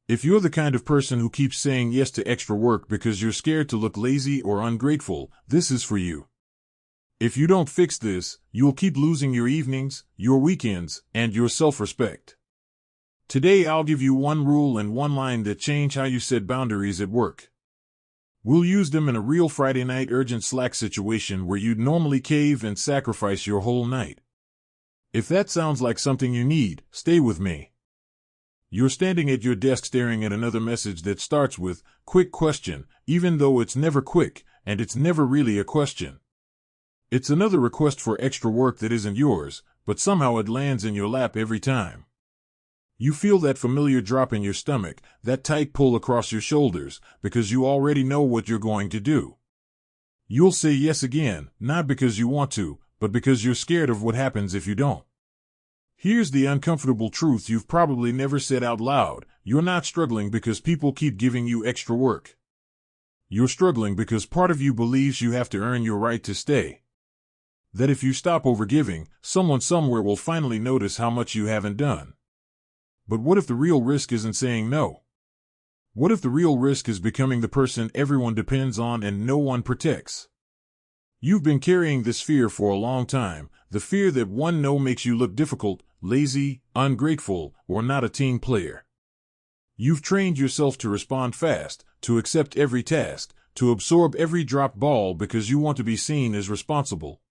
If you're the kind of person who keeps saying yes to extra work because you're scared to look lazy or ungrateful, this is for you. If you don't fix this, you'll keep losing your evenings, your weekends, and your self-respect. Today I'll give you one rule and one line that change how you set boundaries at work. We'll use them in a real Friday night urgent Slack situation where you'd normally cave and sacrifice your whole night. If that sounds like something you need, stay with me. You're standing at your desk staring at another message that starts with, "Quick question," even though it's never quick, and it's never really a question. It's another request for extra work that isn't yours, but somehow it lands in your lap every time. You feel that familiar drop in your stomach, that tight pull across your shoulders, because you already know what you're going to do. You'll say yes again, not because you want to, but because you're scared of what happens if you don't. Here's the uncomfortable truth you've probably never said out loud: you're not struggling because people keep giving you extra work. You're struggling because part of you believes you have to earn your right to stay. That if you stop overgiving, someone somewhere will finally notice how much you haven't done. But what if the real risk isn't saying no? What if the real risk is becoming the person everyone depends on and no one protects? You've been carrying this fear for a long time, the fear that one no makes you look difficult, lazy, ungrateful, or not a team player. You've trained yourself to respond fast, to accept every task, to absorb every dropped ball because you want to be seen as responsible.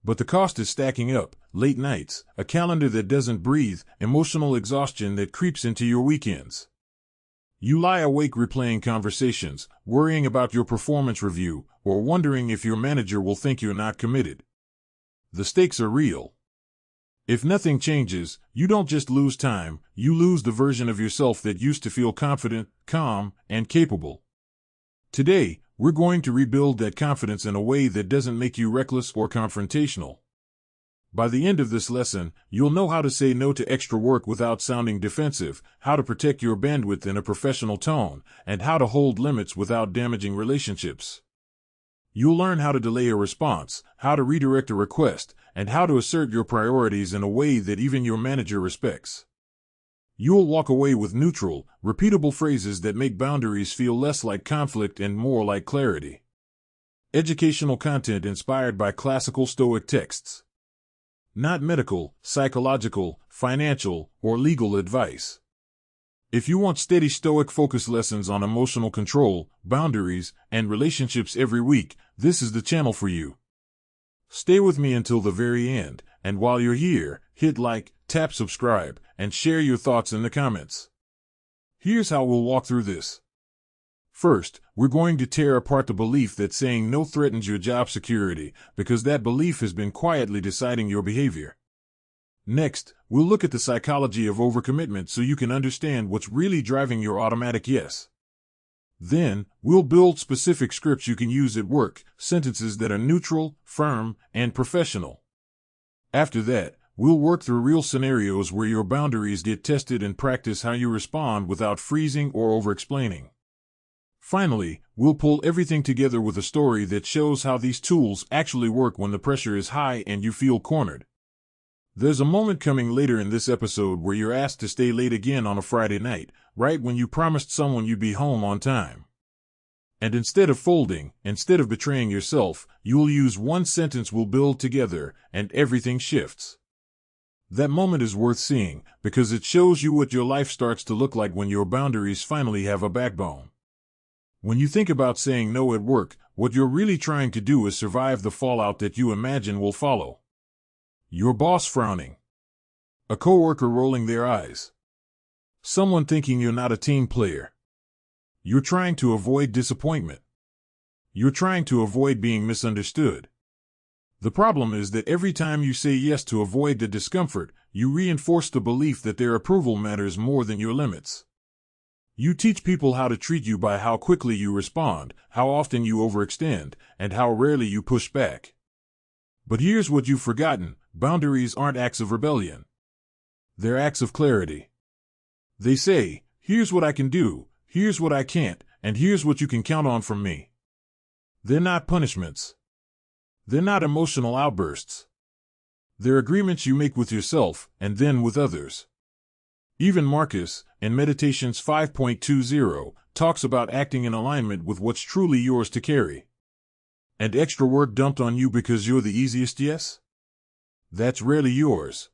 But the cost is stacking up: late nights, a calendar that doesn't breathe, emotional exhaustion that creeps into your weekends. You lie awake replaying conversations, worrying about your performance review, or wondering if your manager will think you're not committed. The stakes are real. If nothing changes, you don't just lose time, you lose the version of yourself that used to feel confident, calm, and capable. Today, we're going to rebuild that confidence in a way that doesn't make you reckless or confrontational. By the end of this lesson, you'll know how to say no to extra work without sounding defensive, how to protect your bandwidth in a professional tone, and how to hold limits without damaging relationships. You'll learn how to delay a response, how to redirect a request, and how to assert your priorities in a way that even your manager respects. You'll walk away with neutral, repeatable phrases that make boundaries feel less like conflict and more like clarity. Educational content inspired by classical Stoic texts. Not medical, psychological, financial, or legal advice. If you want steady Stoic focus lessons on emotional control, boundaries, and relationships every week, this is the channel for you. Stay with me until the very end, and while you're here, hit like, tap subscribe, and share your thoughts in the comments. Here's how we'll walk through this. First, we're going to tear apart the belief that saying no threatens your job security, because that belief has been quietly deciding your behavior. Next, we'll look at the psychology of overcommitment so you can understand what's really driving your automatic yes. Then, we'll build specific scripts you can use at work, sentences that are neutral, firm, and professional. After that, we'll work through real scenarios where your boundaries get tested and practice how you respond without freezing or over-explaining. Finally, we'll pull everything together with a story that shows how these tools actually work when the pressure is high and you feel cornered. There's a moment coming later in this episode where you're asked to stay late again on a Friday night, right when you promised someone you'd be home on time. And instead of folding, instead of betraying yourself, you'll use one sentence we'll build together, and everything shifts. That moment is worth seeing, because it shows you what your life starts to look like when your boundaries finally have a backbone. When you think about saying no at work, what you're really trying to do is survive the fallout that you imagine will follow. Your boss frowning. A coworker rolling their eyes. Someone thinking you're not a team player. You're trying to avoid disappointment. You're trying to avoid being misunderstood. The problem is that every time you say yes to avoid the discomfort, you reinforce the belief that their approval matters more than your limits. You teach people how to treat you by how quickly you respond, how often you overextend, and how rarely you push back. But here's what you've forgotten: boundaries aren't acts of rebellion. They're acts of clarity. They say, here's what I can do, here's what I can't, and here's what you can count on from me. They're not punishments. They're not emotional outbursts. They're agreements you make with yourself, and then with others. Even Marcus, in Meditations 5.20, talks about acting in alignment with what's truly yours to carry. And extra work dumped on you because you're the easiest, yes? That's rarely yours.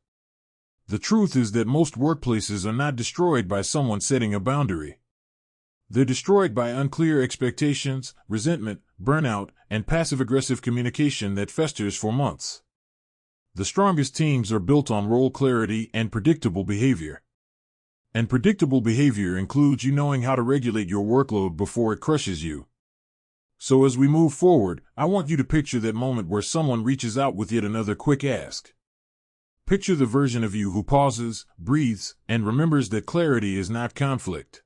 The truth is that most workplaces are not destroyed by someone setting a boundary. They're destroyed by unclear expectations, resentment, burnout, and passive-aggressive communication that festers for months. The strongest teams are built on role clarity and predictable behavior. And predictable behavior includes you knowing how to regulate your workload before it crushes you. So as we move forward, I want you to picture that moment where someone reaches out with yet another quick ask. Picture the version of you who pauses, breathes, and remembers that clarity is not conflict.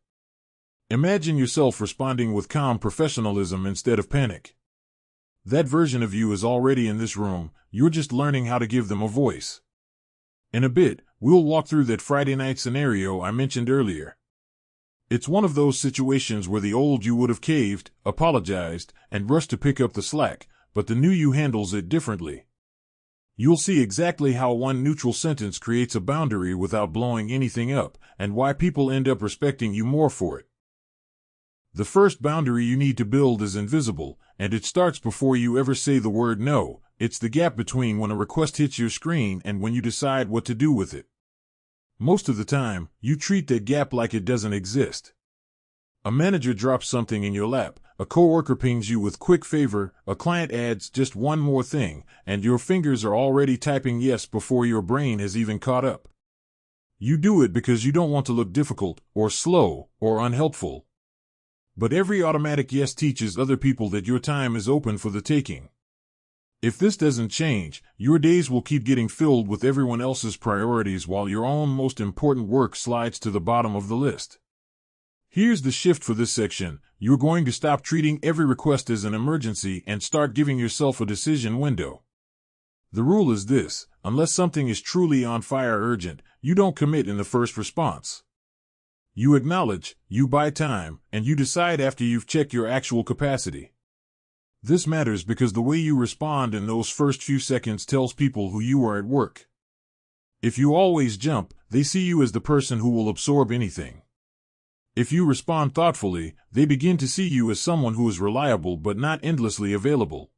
Imagine yourself responding with calm professionalism instead of panic. That version of you is already in this room, you're just learning how to give them a voice. In a bit, we'll walk through that Friday night scenario I mentioned earlier. It's one of those situations where the old you would have caved, apologized, and rushed to pick up the slack, but the new you handles it differently. You'll see exactly how one neutral sentence creates a boundary without blowing anything up, and why people end up respecting you more for it. The first boundary you need to build is invisible, and it starts before you ever say the word no. It's the gap between when a request hits your screen and when you decide what to do with it. Most of the time, you treat that gap like it doesn't exist. A manager drops something in your lap, a coworker pings you with quick favor, a client adds just one more thing, and your fingers are already typing yes before your brain has even caught up. You do it because you don't want to look difficult, or slow, or unhelpful. But every automatic yes teaches other people that your time is open for the taking. If this doesn't change, your days will keep getting filled with everyone else's priorities while your own most important work slides to the bottom of the list. Here's the shift for this section. You're going to stop treating every request as an emergency and start giving yourself a decision window. The rule is this: unless something is truly on fire urgent, you don't commit in the first response. You acknowledge, you buy time, and you decide after you've checked your actual capacity. This matters because the way you respond in those first few seconds tells people who you are at work. If you always jump, they see you as the person who will absorb anything. If you respond thoughtfully, they begin to see you as someone who is reliable but not endlessly available.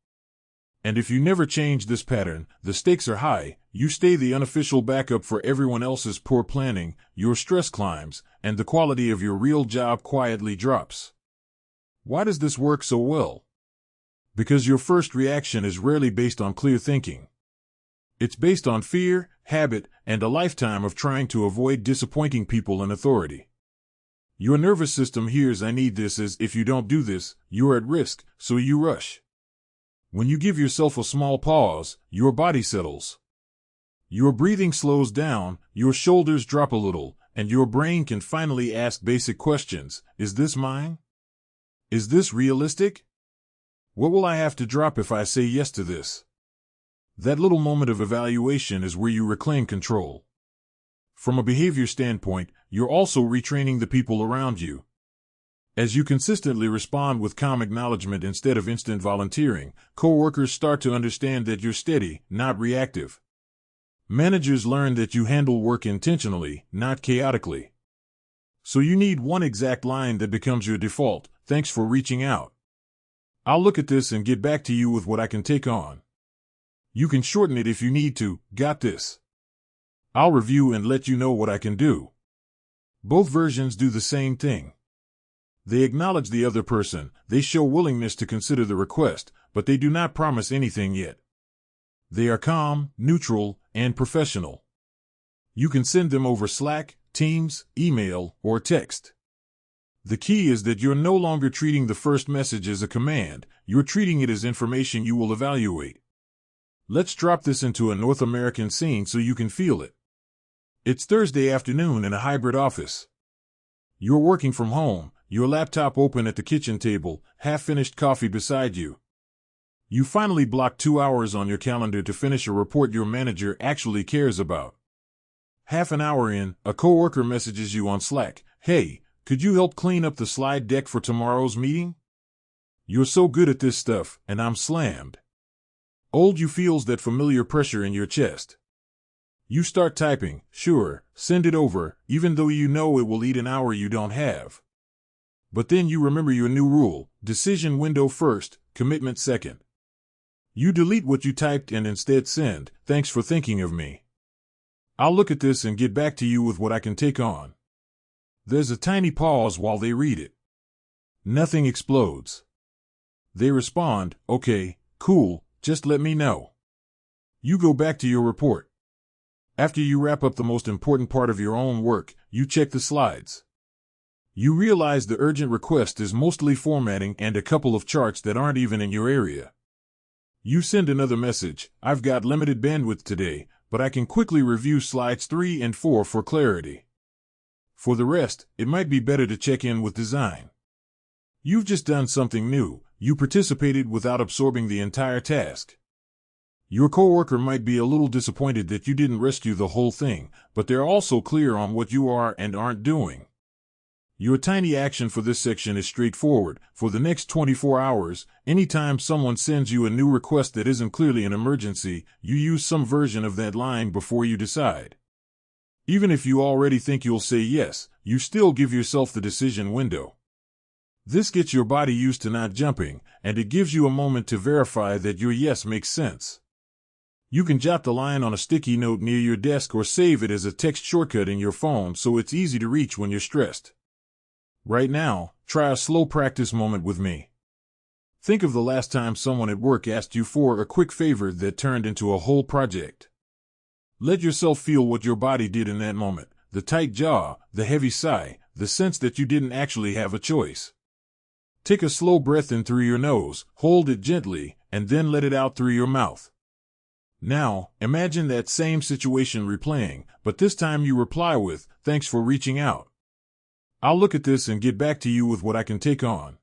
And if you never change this pattern, the stakes are high. You stay the unofficial backup for everyone else's poor planning, your stress climbs, and the quality of your real job quietly drops. Why does this work so well? Because your first reaction is rarely based on clear thinking. It's based on fear, habit, and a lifetime of trying to avoid disappointing people in authority. Your nervous system hears "I need this" as if you don't do this, you're at risk, so you rush. When you give yourself a small pause, your body settles. Your breathing slows down, your shoulders drop a little, and your brain can finally ask basic questions. Is this mine? Is this realistic? What will I have to drop if I say yes to this? That little moment of evaluation is where you reclaim control. From a behavior standpoint, you're also retraining the people around you. As you consistently respond with calm acknowledgement instead of instant volunteering, coworkers start to understand that you're steady, not reactive. Managers learn that you handle work intentionally, not chaotically. So you need one exact line that becomes your default: "Thanks for reaching out. I'll look at this and get back to you with what I can take on." You can shorten it if you need to: "Got this. I'll review and let you know what I can do." Both versions do the same thing. They acknowledge the other person, they show willingness to consider the request, but they do not promise anything yet. They are calm, neutral, and professional. You can send them over Slack, Teams, email, or text. The key is that you're no longer treating the first message as a command, you're treating it as information you will evaluate. Let's drop this into a North American scene so you can feel it. It's Thursday afternoon in a hybrid office. You're working from home, your laptop open at the kitchen table, half-finished coffee beside you. You finally block 2 hours on your calendar to finish a report your manager actually cares about. Half an hour in, a coworker messages you on Slack: "Hey, could you help clean up the slide deck for tomorrow's meeting? You're so good at this stuff, and I'm slammed." Old you feels that familiar pressure in your chest. You start typing, sure, send it over, even though you know it will eat an hour you don't have. But then you remember your new rule: decision window first, commitment second. You delete what you typed and instead send, thanks for thinking of me. I'll look at this and get back to you with what I can take on. There's a tiny pause while they read it. Nothing explodes. They respond, okay, cool, just let me know. You go back to your report. After you wrap up the most important part of your own work, you check the slides. You realize the urgent request is mostly formatting and a couple of charts that aren't even in your area. You send another message: I've got limited bandwidth today, but I can quickly review slides 3 and 4 for clarity. For the rest, it might be better to check in with design. You've just done something new. You participated without absorbing the entire task. Your coworker might be a little disappointed that you didn't rescue the whole thing, but they're also clear on what you are and aren't doing. Your tiny action for this section is straightforward. For the next 24 hours, anytime someone sends you a new request that isn't clearly an emergency, you use some version of that line before you decide. Even if you already think you'll say yes, you still give yourself the decision window. This gets your body used to not jumping, and it gives you a moment to verify that your yes makes sense. You can jot the line on a sticky note near your desk or save it as a text shortcut in your phone so it's easy to reach when you're stressed. Right now, try a slow practice moment with me. Think of the last time someone at work asked you for a quick favor that turned into a whole project. Let yourself feel what your body did in that moment: the tight jaw, the heavy sigh, the sense that you didn't actually have a choice. Take a slow breath in through your nose, hold it gently, and then let it out through your mouth. Now, imagine that same situation replaying, but this time you reply with, thanks for reaching out. I'll look at this and get back to you with what I can take on.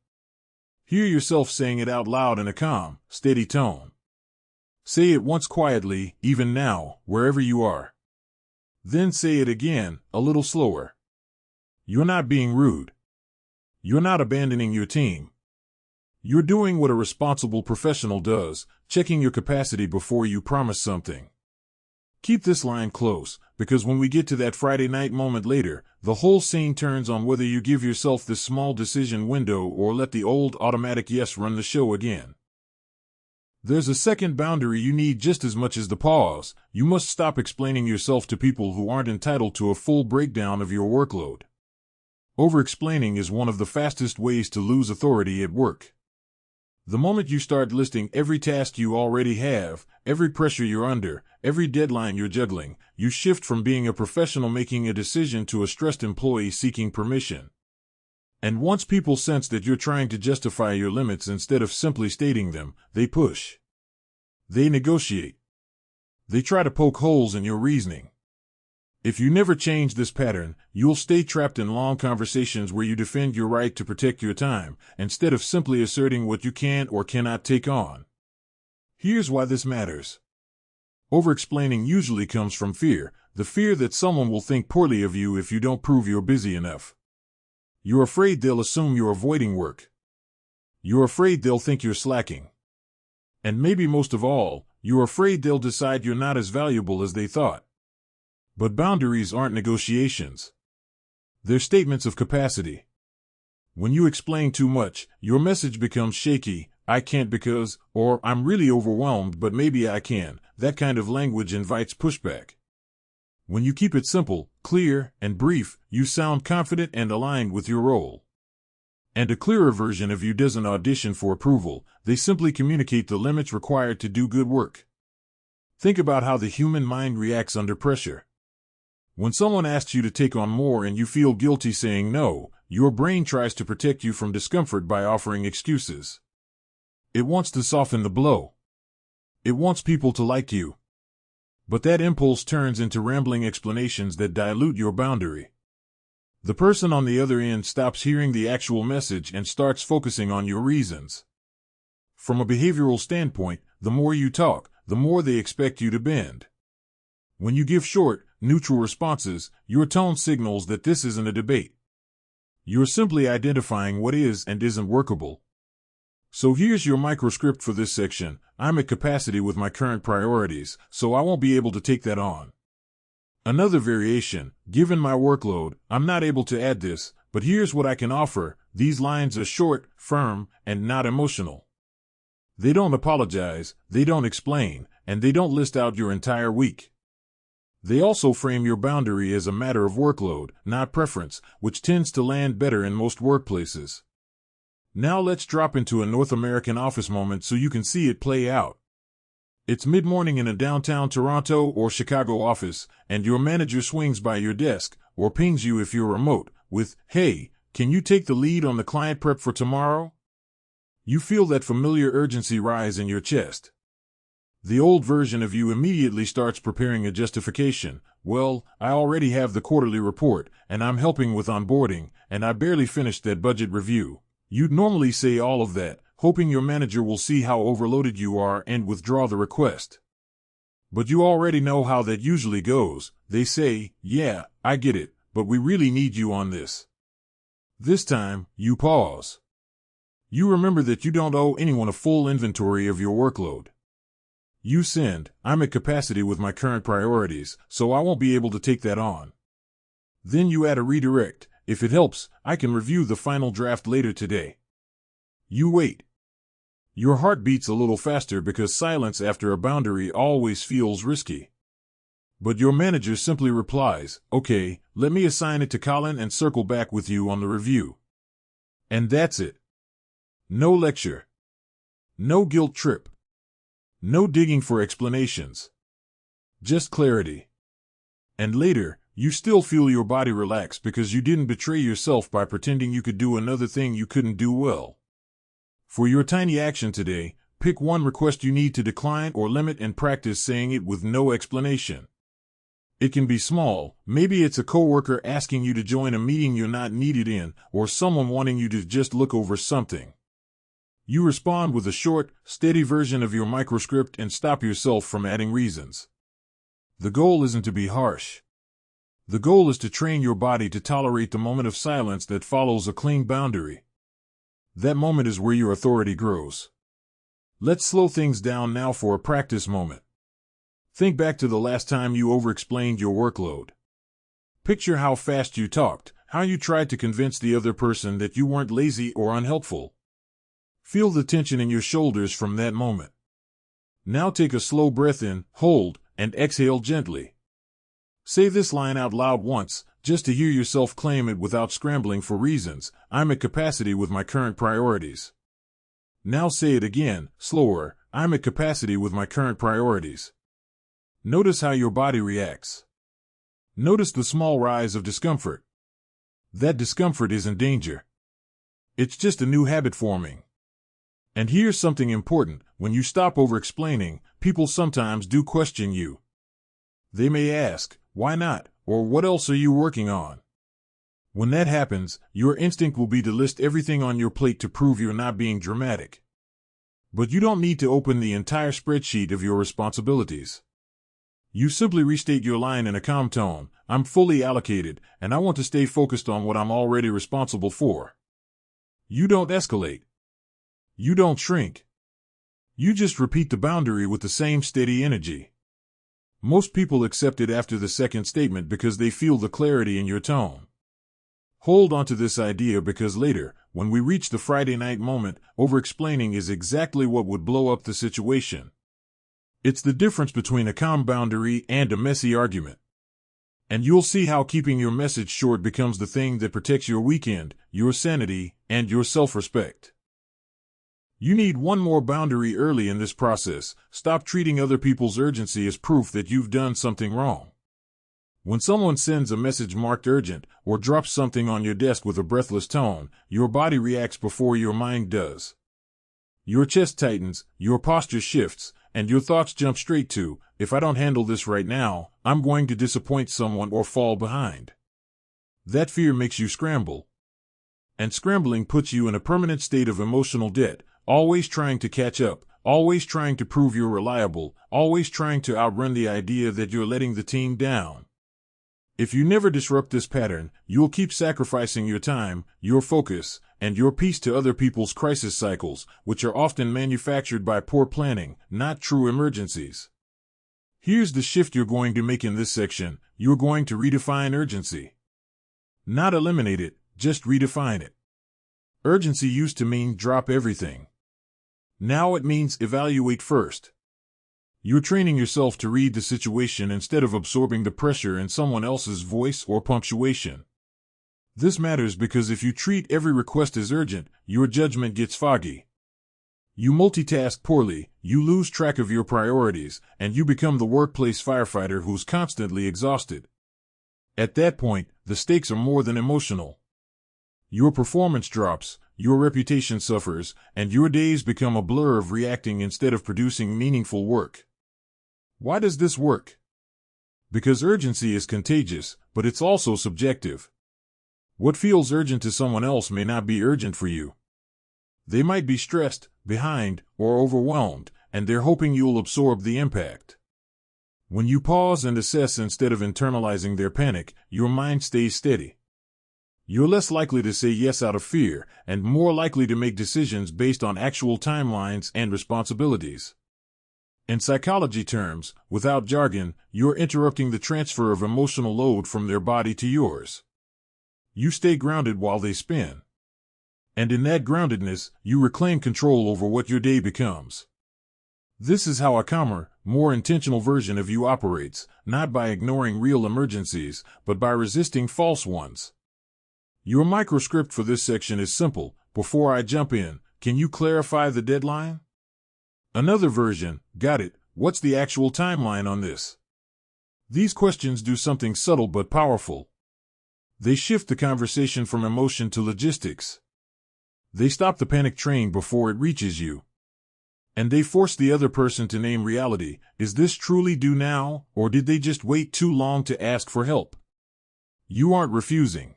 Hear yourself saying it out loud in a calm, steady tone. Say it once quietly, even now, wherever you are. Then say it again, a little slower. You're not being rude. You're not abandoning your team. You're doing what a responsible professional does, checking your capacity before you promise something. Keep this line close, because when we get to that Friday night moment later, the whole scene turns on whether you give yourself this small decision window or let the old automatic yes run the show again. There's a second boundary you need just as much as the pause. You must stop explaining yourself to people who aren't entitled to a full breakdown of your workload. Over-explaining is one of the fastest ways to lose authority at work. The moment you start listing every task you already have, every pressure you're under, every deadline you're juggling, you shift from being a professional making a decision to a stressed employee seeking permission. And once people sense that you're trying to justify your limits instead of simply stating them, they push. They negotiate. They try to poke holes in your reasoning. If you never change this pattern, you'll stay trapped in long conversations where you defend your right to protect your time, instead of simply asserting what you can or cannot take on. Here's why this matters. Over-explaining usually comes from fear, the fear that someone will think poorly of you if you don't prove you're busy enough. You're afraid they'll assume you're avoiding work. You're afraid they'll think you're slacking. And maybe most of all, you're afraid they'll decide you're not as valuable as they thought. But boundaries aren't negotiations. They're statements of capacity. When you explain too much, your message becomes shaky: I can't because, or I'm really overwhelmed but maybe I can. That kind of language invites pushback. When you keep it simple, clear, and brief, you sound confident and aligned with your role. And a clearer version of you doesn't audition for approval, they simply communicate the limits required to do good work. Think about how the human mind reacts under pressure. When someone asks you to take on more and you feel guilty saying no, your brain tries to protect you from discomfort by offering excuses. It wants to soften the blow. It wants people to like you. But that impulse turns into rambling explanations that dilute your boundary. The person on the other end stops hearing the actual message and starts focusing on your reasons. From a behavioral standpoint, the more you talk, the more they expect you to bend. When you give short, neutral responses, your tone signals that this isn't a debate. You're simply identifying what is and isn't workable. So here's your microscript for this section: I'm at capacity with my current priorities, so I won't be able to take that on. Another variation: given my workload, I'm not able to add this, but here's what I can offer. These lines are short, firm, and not emotional. They don't apologize, they don't explain, and they don't list out your entire week. They also frame your boundary as a matter of workload, not preference, which tends to land better in most workplaces. Now let's drop into a North American office moment so you can see it play out. It's mid-morning in a downtown Toronto or Chicago office, and your manager swings by your desk, or pings you if you're remote, with, "Hey, can you take the lead on the client prep for tomorrow?" You feel that familiar urgency rise in your chest. The old version of you immediately starts preparing a justification. "Well, I already have the quarterly report, and I'm helping with onboarding, and I barely finished that budget review." You'd normally say all of that, hoping your manager will see how overloaded you are and withdraw the request. But you already know how that usually goes. They say, "Yeah, I get it, but we really need you on this." This time, you pause. You remember that you don't owe anyone a full inventory of your workload. You send, "I'm at capacity with my current priorities, so I won't be able to take that on." Then you add a redirect: "If it helps, I can review the final draft later today." You wait. Your heart beats a little faster because silence after a boundary always feels risky. But your manager simply replies, "Okay, let me assign it to Colin and circle back with you on the review." And that's it. No lecture. No guilt trip. No digging for explanations. Just clarity. And later, you still feel your body relax because you didn't betray yourself by pretending you could do another thing you couldn't do well. For your tiny action today, pick one request you need to decline or limit and practice saying it with no explanation. It can be small. Maybe it's a coworker asking you to join a meeting you're not needed in, or someone wanting you to just look over something. You respond with a short, steady version of your microscript and stop yourself from adding reasons. The goal isn't to be harsh. The goal is to train your body to tolerate the moment of silence that follows a clean boundary. That moment is where your authority grows. Let's slow things down now for a practice moment. Think back to the last time you over-explained your workload. Picture how fast you talked, how you tried to convince the other person that you weren't lazy or unhelpful. Feel the tension in your shoulders from that moment. Now take a slow breath in, hold, and exhale gently. Say this line out loud once, just to hear yourself claim it without scrambling for reasons. "I'm at capacity with my current priorities." Now say it again, slower. "I'm at capacity with my current priorities." Notice how your body reacts. Notice the small rise of discomfort. That discomfort isn't danger. It's just a new habit forming. And here's something important: when you stop over-explaining, people sometimes do question you. They may ask, "Why not?" or "What else are you working on?" When that happens, your instinct will be to list everything on your plate to prove you're not being dramatic. But you don't need to open the entire spreadsheet of your responsibilities. You simply restate your line in a calm tone: "I'm fully allocated, and I want to stay focused on what I'm already responsible for." You don't escalate. You don't shrink. You just repeat the boundary with the same steady energy. Most people accept it after the second statement because they feel the clarity in your tone. Hold on to this idea because later, when we reach the Friday night moment, over-explaining is exactly what would blow up the situation. It's the difference between a calm boundary and a messy argument. And you'll see how keeping your message short becomes the thing that protects your weekend, your sanity, and your self-respect. You need one more boundary early in this process. Stop treating other people's urgency as proof that you've done something wrong. When someone sends a message marked urgent or drops something on your desk with a breathless tone, your body reacts before your mind does. Your chest tightens, your posture shifts, and your thoughts jump straight to, "If I don't handle this right now, I'm going to disappoint someone or fall behind." That fear makes you scramble. And scrambling puts you in a permanent state of emotional debt. Always trying to catch up, always trying to prove you're reliable, always trying to outrun the idea that you're letting the team down. If you never disrupt this pattern, you'll keep sacrificing your time, your focus, and your peace to other people's crisis cycles, which are often manufactured by poor planning, not true emergencies. Here's the shift you're going to make in this section. you're going to redefine urgency. Not eliminate it, just redefine it. Urgency used to mean drop everything. Now it means evaluate first. You're training yourself to read the situation instead of absorbing the pressure in someone else's voice or punctuation. This matters because if you treat every request as urgent, your judgment gets foggy. You multitask poorly, you lose track of your priorities, and you become the workplace firefighter who's constantly exhausted. At that point, the stakes are more than emotional. Your performance drops, your reputation suffers, and your days become a blur of reacting instead of producing meaningful work. Why does this work? Because urgency is contagious, but it's also subjective. What feels urgent to someone else may not be urgent for you. They might be stressed, behind, or overwhelmed, and they're hoping you'll absorb the impact. When you pause and assess instead of internalizing their panic, your mind stays steady. You're less likely to say yes out of fear, and more likely to make decisions based on actual timelines and responsibilities. In psychology terms, without jargon, you're interrupting the transfer of emotional load from their body to yours. You stay grounded while they spin. And in that groundedness, you reclaim control over what your day becomes. This is how a calmer, more intentional version of you operates, not by ignoring real emergencies, but by resisting false ones. Your microscript for this section is simple. Before I jump in, can you clarify the deadline? Another version, got it, what's the actual timeline on this? These questions do something subtle but powerful. They shift the conversation from emotion to logistics. They stop the panic train before it reaches you. And they force the other person to name reality. Is this truly due now, or did they just wait too long to ask for help? You aren't refusing.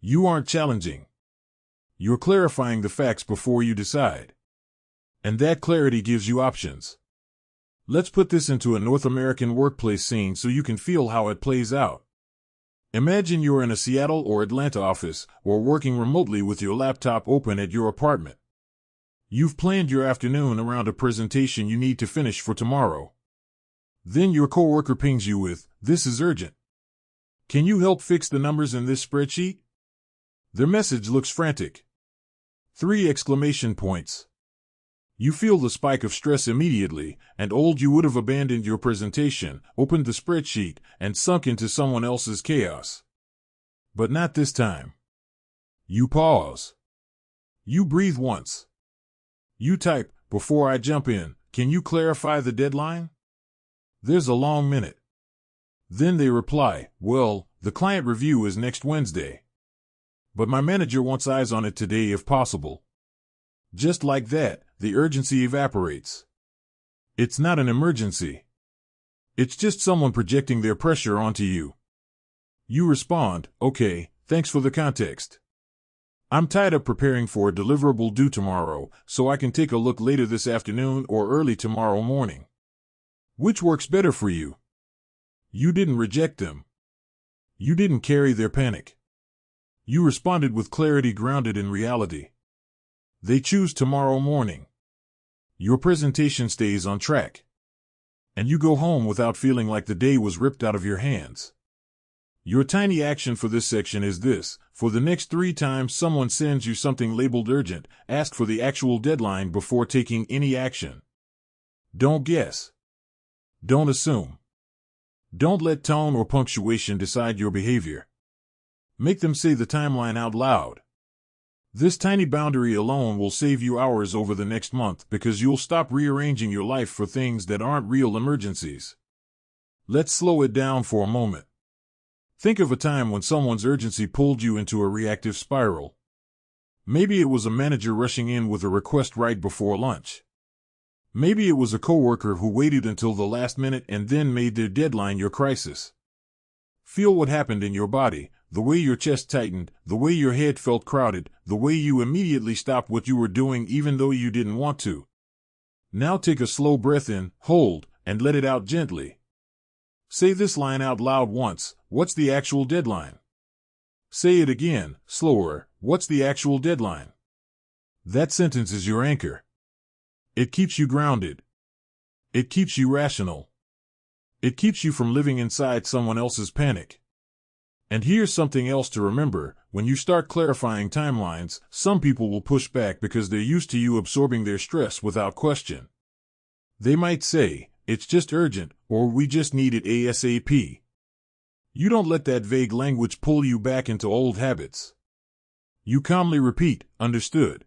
You aren't challenging. You're clarifying the facts before you decide. And that clarity gives you options. Let's put this into a North American workplace scene so you can feel how it plays out. Imagine you're in a Seattle or Atlanta office, or working remotely with your laptop open at your apartment. You've planned your afternoon around a presentation you need to finish for tomorrow. Then your coworker pings you with, "This is urgent. Can you help fix the numbers in this spreadsheet?" Their message looks frantic. 3 exclamation points. You feel the spike of stress immediately, and you would have abandoned your presentation, opened the spreadsheet, and sunk into someone else's chaos. But not this time. You pause. You breathe once. You type, "Before I jump in, can you clarify the deadline?" There's a long minute. Then they reply, "Well, the client review is next Wednesday. But my manager wants eyes on it today if possible." Just like that, the urgency evaporates. It's not an emergency. It's just someone projecting their pressure onto you. You respond, "Okay, thanks for the context. I'm tied up preparing for a deliverable due tomorrow, so I can take a look later this afternoon or early tomorrow morning." Which works better for you? You didn't reject them. You didn't carry their panic. You responded with clarity grounded in reality. They choose tomorrow morning. Your presentation stays on track. And you go home without feeling like the day was ripped out of your hands. Your tiny action for this section is this: for the next 3 times someone sends you something labeled urgent, ask for the actual deadline before taking any action. Don't guess. Don't assume. Don't let tone or punctuation decide your behavior. Make them say the timeline out loud. This tiny boundary alone will save you hours over the next month because you'll stop rearranging your life for things that aren't real emergencies. Let's slow it down for a moment. Think of a time when someone's urgency pulled you into a reactive spiral. Maybe it was a manager rushing in with a request right before lunch. Maybe it was a coworker who waited until the last minute and then made their deadline your crisis. Feel what happened in your body. The way your chest tightened, the way your head felt crowded, the way you immediately stopped what you were doing even though you didn't want to. Now take a slow breath in, hold, and let it out gently. Say this line out loud once, "What's the actual deadline?" Say it again, slower, "What's the actual deadline?" That sentence is your anchor. It keeps you grounded. It keeps you rational. It keeps you from living inside someone else's panic. And here's something else to remember: when you start clarifying timelines, some people will push back because they're used to you absorbing their stress without question. They might say, "It's just urgent," or "We just need it ASAP." You don't let that vague language pull you back into old habits. You calmly repeat, "Understood."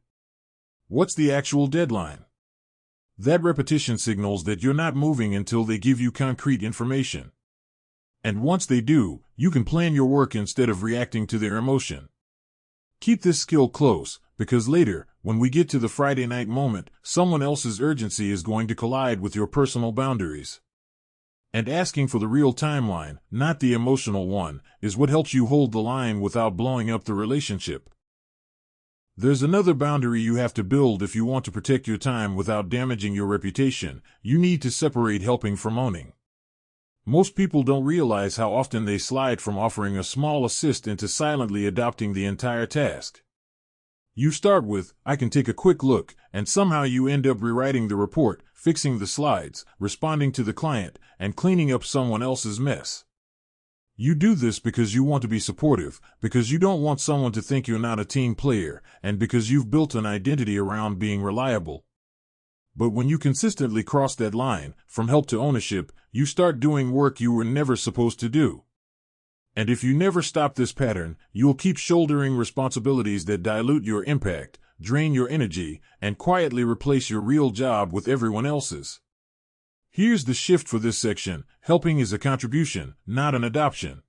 What's the actual deadline? That repetition signals that you're not moving until they give you concrete information. And once they do, you can plan your work instead of reacting to their emotion. Keep this skill close, because later, when we get to the Friday night moment, someone else's urgency is going to collide with your personal boundaries. And asking for the real timeline, not the emotional one, is what helps you hold the line without blowing up the relationship. There's another boundary you have to build if you want to protect your time without damaging your reputation. You need to separate helping from owning. Most people don't realize how often they slide from offering a small assist into silently adopting the entire task. You start with, "I can take a quick look," and somehow you end up rewriting the report, fixing the slides, responding to the client, and cleaning up someone else's mess. You do this because you want to be supportive, because you don't want someone to think you're not a team player, and because you've built an identity around being reliable. But when you consistently cross that line, from help to ownership, you start doing work you were never supposed to do. And if you never stop this pattern, you'll keep shouldering responsibilities that dilute your impact, drain your energy, and quietly replace your real job with everyone else's. Here's the shift for this section: helping is a contribution, not an adoption.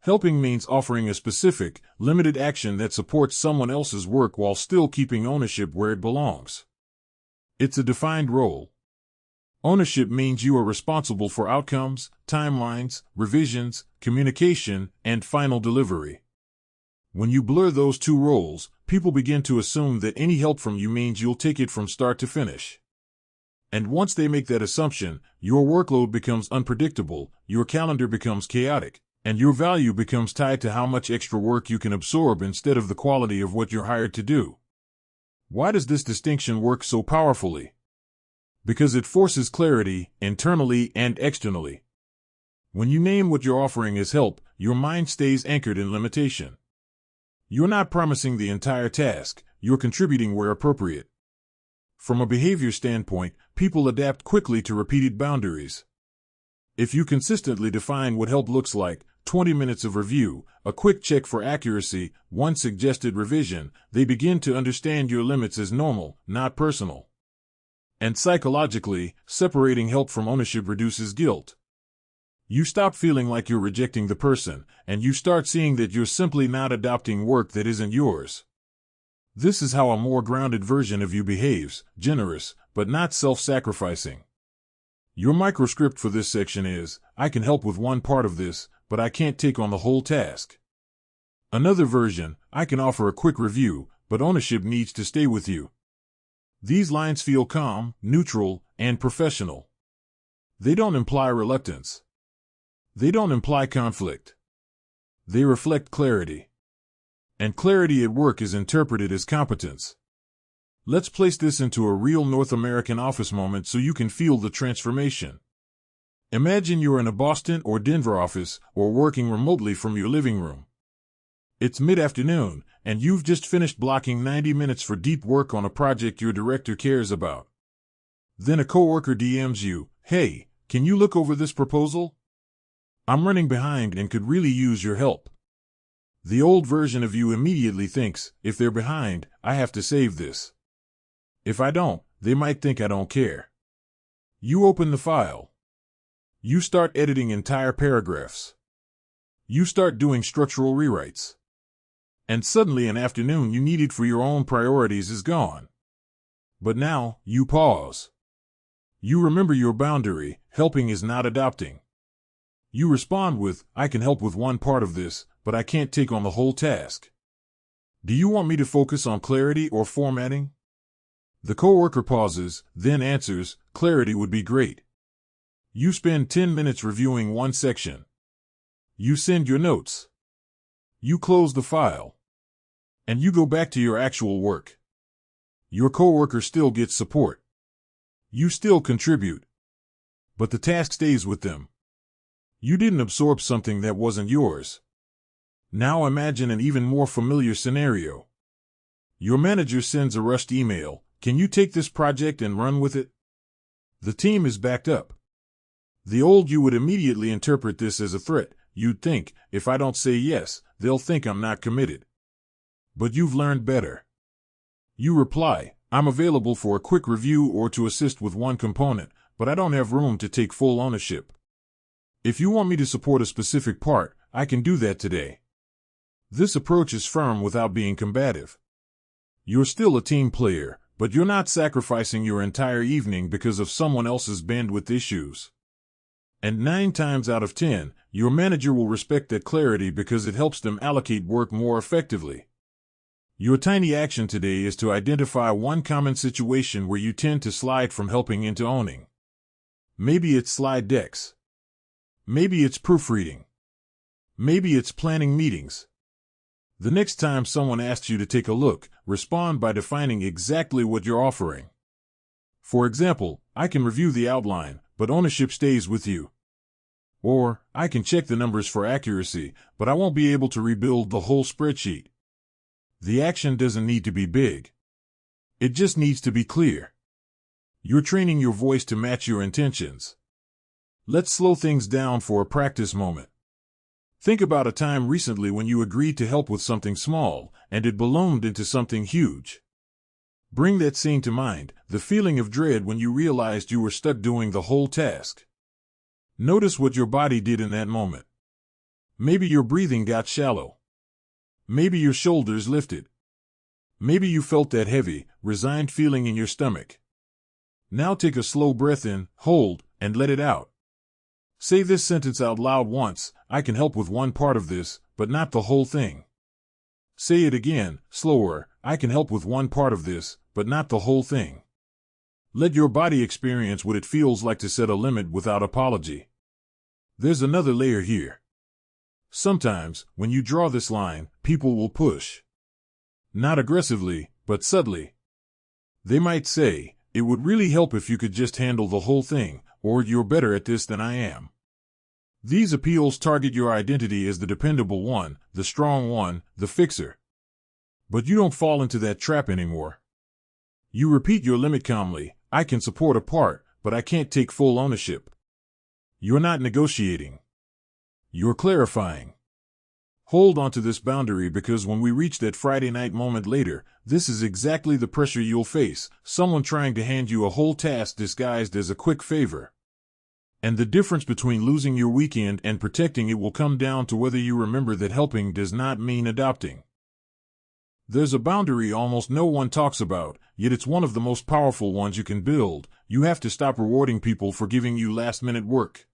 Helping means offering a specific, limited action that supports someone else's work while still keeping ownership where it belongs. It's a defined role. Ownership means you are responsible for outcomes, timelines, revisions, communication, and final delivery. When you blur those two roles, people begin to assume that any help from you means you'll take it from start to finish. And once they make that assumption, your workload becomes unpredictable, your calendar becomes chaotic, and your value becomes tied to how much extra work you can absorb instead of the quality of what you're hired to do. Why does this distinction work so powerfully? Because it forces clarity, internally and externally. When you name what you're offering as help, your mind stays anchored in limitation. You're not promising the entire task, you're contributing where appropriate. From a behavior standpoint, people adapt quickly to repeated boundaries. If you consistently define what help looks like, 20 minutes of review, a quick check for accuracy, one suggested revision, they begin to understand your limits as normal, not personal. And psychologically, separating help from ownership reduces guilt. You stop feeling like you're rejecting the person, and you start seeing that you're simply not adopting work that isn't yours. This is how a more grounded version of you behaves: generous, but not self-sacrificing. Your microscript for this section is, "I can help with one part of this, but I can't take on the whole task." Another version, "I can offer a quick review, but ownership needs to stay with you." These lines feel calm, neutral, and professional. They don't imply reluctance. They don't imply conflict. They reflect clarity. And clarity at work is interpreted as competence. Let's place this into a real North American office moment so you can feel the transformation. Imagine you're in a Boston or Denver office, or working remotely from your living room. It's mid-afternoon, and you've just finished blocking 90 minutes for deep work on a project your director cares about. Then a coworker DMs you, "Hey, can you look over this proposal? I'm running behind and could really use your help." The old version of you immediately thinks, "If they're behind, I have to save this. If I don't, they might think I don't care." You open the file. You start editing entire paragraphs. You start doing structural rewrites. And suddenly an afternoon you needed for your own priorities is gone. But now, you pause. You remember your boundary: helping is not adopting. You respond with, "I can help with one part of this, but I can't take on the whole task. Do you want me to focus on clarity or formatting?" The coworker pauses, then answers, "Clarity would be great." You spend 10 minutes reviewing one section. You send your notes. You close the file. And you go back to your actual work. Your coworker still gets support. You still contribute. But the task stays with them. You didn't absorb something that wasn't yours. Now imagine an even more familiar scenario. Your manager sends a rushed email. Can you take this project and run with it? The team is backed up. The old you would immediately interpret this as a threat. You'd think, if I don't say yes, they'll think I'm not committed. But you've learned better. You reply, I'm available for a quick review or to assist with one component, but I don't have room to take full ownership. If you want me to support a specific part, I can do that today. This approach is firm without being combative. You're still a team player, but you're not sacrificing your entire evening because of someone else's bandwidth issues. And 9 times out of 10, your manager will respect that clarity because it helps them allocate work more effectively. Your tiny action today is to identify one common situation where you tend to slide from helping into owning. Maybe it's slide decks. Maybe it's proofreading. Maybe it's planning meetings. The next time someone asks you to take a look, respond by defining exactly what you're offering. For example, I can review the outline, but ownership stays with you. Or, I can check the numbers for accuracy, but I won't be able to rebuild the whole spreadsheet. The action doesn't need to be big. It just needs to be clear. You're training your voice to match your intentions. Let's slow things down for a practice moment. Think about a time recently when you agreed to help with something small, and it ballooned into something huge. Bring that scene to mind, the feeling of dread when you realized you were stuck doing the whole task. Notice what your body did in that moment. Maybe your breathing got shallow. Maybe your shoulders lifted. Maybe you felt that heavy, resigned feeling in your stomach. Now take a slow breath in, hold, and let it out. Say this sentence out loud once, I can help with one part of this, but not the whole thing. Say it again, slower, I can help with one part of this, but not the whole thing. Let your body experience what it feels like to set a limit without apology. There's another layer here. Sometimes, when you draw this line, people will push. Not aggressively, but subtly. They might say, it would really help if you could just handle the whole thing, or you're better at this than I am. These appeals target your identity as the dependable one, the strong one, the fixer. But you don't fall into that trap anymore. You repeat your limit calmly, I can support a part, but I can't take full ownership. You're not negotiating. You're clarifying. Hold on to this boundary because when we reach that Friday night moment later, this is exactly the pressure you'll face, someone trying to hand you a whole task disguised as a quick favor. And the difference between losing your weekend and protecting it will come down to whether you remember that helping does not mean adopting. There's a boundary almost no one talks about, yet it's one of the most powerful ones you can build. You have to stop rewarding people for giving you last-minute work.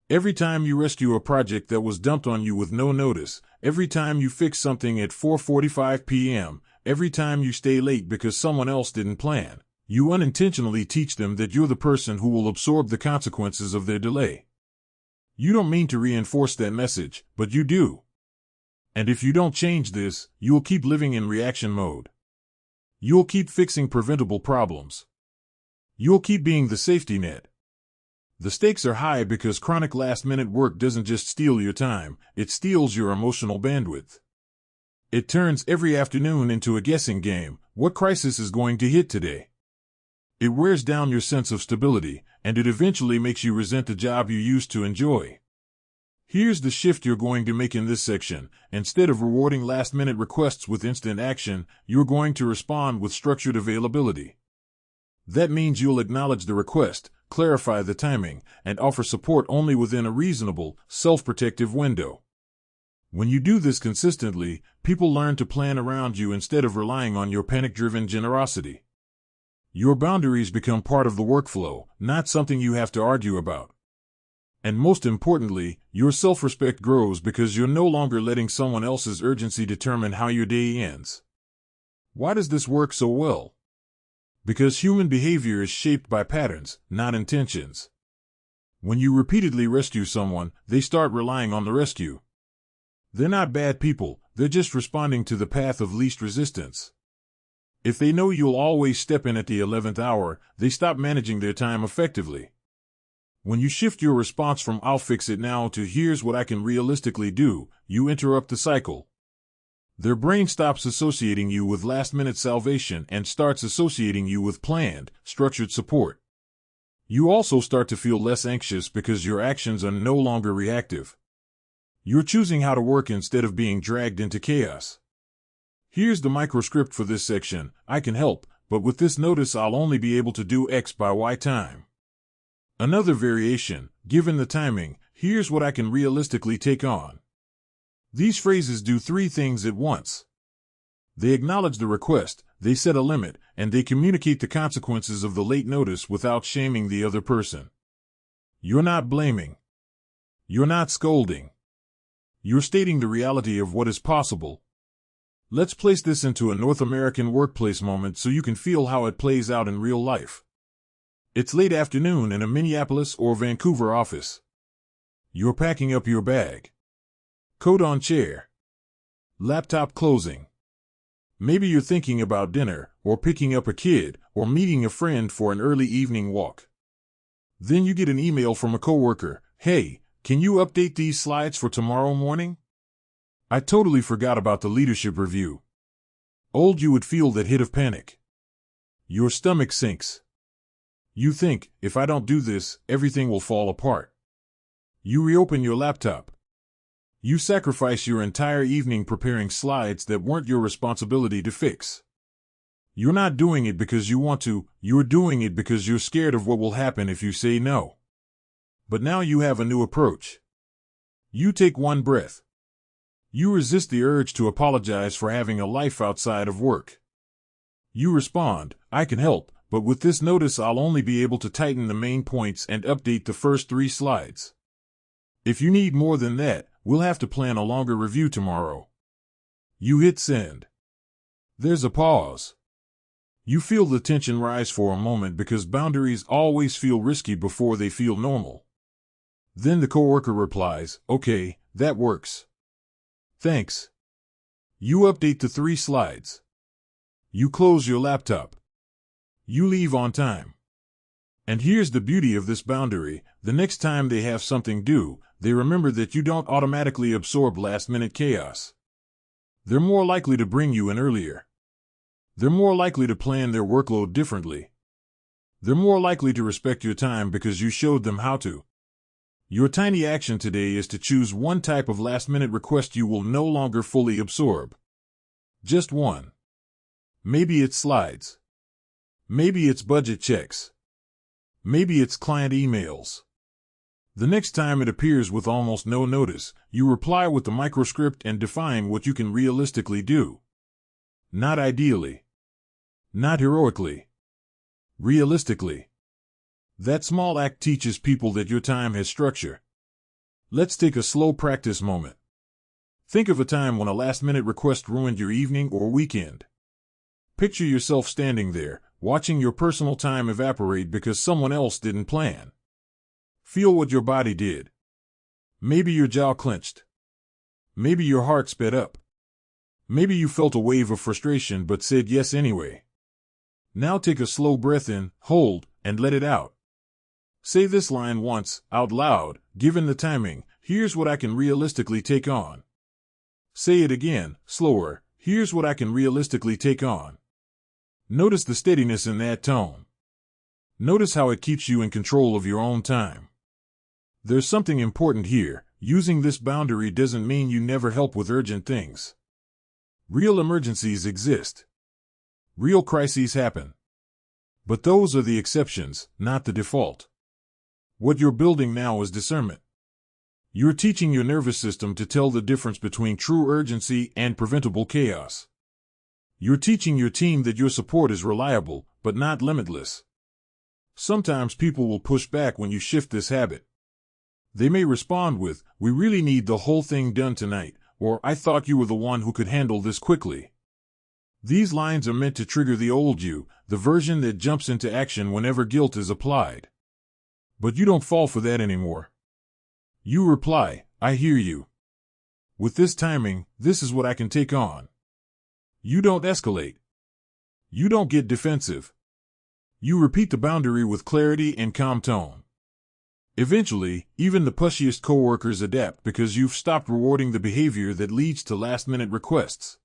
Every time you rescue a project that was dumped on you with no notice, every time you fix something at 4:45 p.m., every time you stay late because someone else didn't plan, you unintentionally teach them that you're the person who will absorb the consequences of their delay. You don't mean to reinforce that message, but you do. And if you don't change this, you'll keep living in reaction mode. You'll keep fixing preventable problems. You'll keep being the safety net. The stakes are high because chronic last-minute work doesn't just steal your time, it steals your emotional bandwidth. It turns every afternoon into a guessing game. What crisis is going to hit today? It wears down your sense of stability, and it eventually makes you resent the job you used to enjoy. Here's the shift you're going to make in this section. Instead of rewarding last-minute requests with instant action, you're going to respond with structured availability. That means you'll acknowledge the request, clarify the timing, and offer support only within a reasonable, self-protective window. When you do this consistently, people learn to plan around you instead of relying on your panic-driven generosity. Your boundaries become part of the workflow, not something you have to argue about. And most importantly, your self-respect grows because you're no longer letting someone else's urgency determine how your day ends. Why does this work so well? Because human behavior is shaped by patterns, not intentions. When you repeatedly rescue someone, they start relying on the rescue. They're not bad people, they're just responding to the path of least resistance. If they know you'll always step in at the 11th hour, they stop managing their time effectively. When you shift your response from "I'll fix it now" to "here's what I can realistically do," you interrupt the cycle. Their brain stops associating you with last-minute salvation and starts associating you with planned, structured support. You also start to feel less anxious because your actions are no longer reactive. You're choosing how to work instead of being dragged into chaos. Here's the microscript for this section: I can help, but with this notice I'll only be able to do X by Y time. Another variation: given the timing, here's what I can realistically take on. These phrases do three things at once. They acknowledge the request, they set a limit, and they communicate the consequences of the late notice without shaming the other person. You're not blaming. You're not scolding. You're stating the reality of what is possible. Let's place this into a North American workplace moment so you can feel how it plays out in real life. It's late afternoon in a Minneapolis or Vancouver office. You're packing up your bag. Coat on chair. Laptop closing. Maybe you're thinking about dinner, or picking up a kid, or meeting a friend for an early evening walk. Then you get an email from a coworker: "Hey, can you update these slides for tomorrow morning? I totally forgot about the leadership review." You would feel that hit of panic. Your stomach sinks. You think, if I don't do this, everything will fall apart. You reopen your laptop. You sacrifice your entire evening preparing slides that weren't your responsibility to fix. You're not doing it because you want to, you're doing it because you're scared of what will happen if you say no. But now you have a new approach. You take one breath. You resist the urge to apologize for having a life outside of work. You respond: I can help, but with this notice I'll only be able to tighten the main points and update the first 3 slides. If you need more than that, we'll have to plan a longer review tomorrow. You hit send. There's a pause. You feel the tension rise for a moment because boundaries always feel risky before they feel normal. Then the coworker replies: "Okay, that works. Thanks." You update the 3 slides. You close your laptop. You leave on time. And here's the beauty of this boundary: the next time they have something due, they remember that you don't automatically absorb last-minute chaos. They're more likely to bring you in earlier. They're more likely to plan their workload differently. They're more likely to respect your time because you showed them how to. Your tiny action today is to choose one type of last-minute request you will no longer fully absorb. Just one. Maybe it's slides. Maybe it's budget checks. Maybe it's client emails. The next time it appears with almost no notice, you reply with the microscript and define what you can realistically do. Not ideally. Not heroically. Realistically. That small act teaches people that your time has structure. Let's take a slow practice moment. Think of a time when a last-minute request ruined your evening or weekend. Picture yourself standing there, watching your personal time evaporate because someone else didn't plan. Feel what your body did. Maybe your jaw clenched. Maybe your heart sped up. Maybe you felt a wave of frustration but said yes anyway. Now take a slow breath in, hold, and let it out. Say this line once, out loud: given the timing, here's what I can realistically take on. Say it again, slower: here's what I can realistically take on. Notice the steadiness in that tone. Notice how it keeps you in control of your own time. There's something important here: using this boundary doesn't mean you never help with urgent things. Real emergencies exist. Real crises happen. But those are the exceptions, not the default. What you're building now is discernment. You're teaching your nervous system to tell the difference between true urgency and preventable chaos. You're teaching your team that your support is reliable, but not limitless. Sometimes people will push back when you shift this habit. They may respond with, "We really need the whole thing done tonight," or "I thought you were the one who could handle this quickly." These lines are meant to trigger the old you, the version that jumps into action whenever guilt is applied. But you don't fall for that anymore. You reply, "I hear you. With this timing, this is what I can take on." You don't escalate. You don't get defensive. You repeat the boundary with clarity and calm tone. Eventually, even the pushiest coworkers adapt because you've stopped rewarding the behavior that leads to last-minute requests.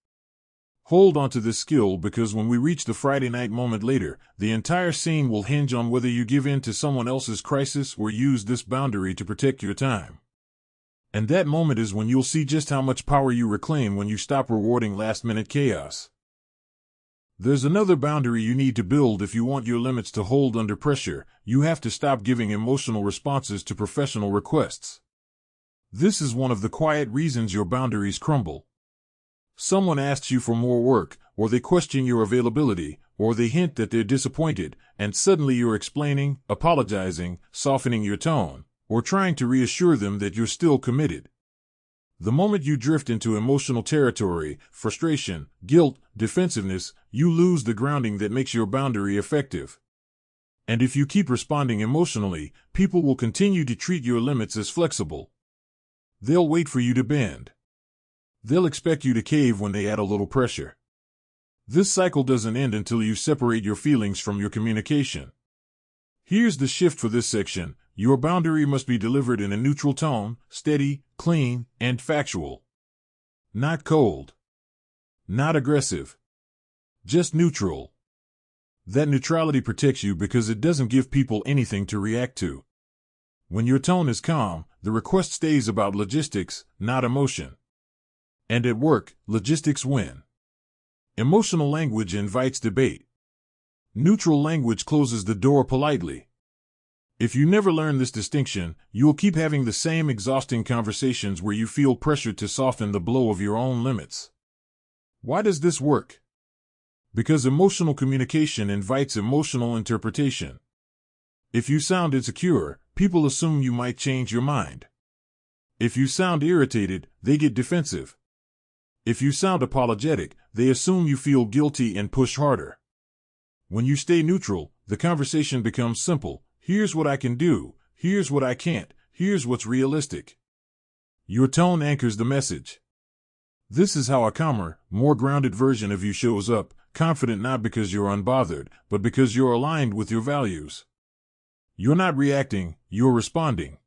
Hold on to this skill because when we reach the Friday night moment later, the entire scene will hinge on whether you give in to someone else's crisis or use this boundary to protect your time. And that moment is when you'll see just how much power you reclaim when you stop rewarding last-minute chaos. There's another boundary you need to build if you want your limits to hold under pressure. You have to stop giving emotional responses to professional requests. This is one of the quiet reasons your boundaries crumble. Someone asks you for more work, or they question your availability, or they hint that they're disappointed, and suddenly you're explaining, apologizing, softening your tone, or trying to reassure them that you're still committed. The moment you drift into emotional territory, frustration, guilt, defensiveness, you lose the grounding that makes your boundary effective. And if you keep responding emotionally, people will continue to treat your limits as flexible. They'll wait for you to bend. They'll expect you to cave when they add a little pressure. This cycle doesn't end until you separate your feelings from your communication. Here's the shift for this section. Your boundary must be delivered in a neutral tone, steady, clean, and factual. Not cold. Not aggressive. Just neutral. That neutrality protects you because it doesn't give people anything to react to. When your tone is calm, the request stays about logistics, not emotion. And at work, logistics win. Emotional language invites debate. Neutral language closes the door politely. If you never learn this distinction, you'll keep having the same exhausting conversations where you feel pressured to soften the blow of your own limits. Why does this work? Because emotional communication invites emotional interpretation. If you sound insecure, people assume you might change your mind. If you sound irritated, they get defensive. If you sound apologetic, they assume you feel guilty and push harder. When you stay neutral, the conversation becomes simple. Here's what I can do, here's what I can't, here's what's realistic. Your tone anchors the message. This is how a calmer, more grounded version of you shows up, confident not because you're unbothered, but because you're aligned with your values. You're not reacting, you're responding.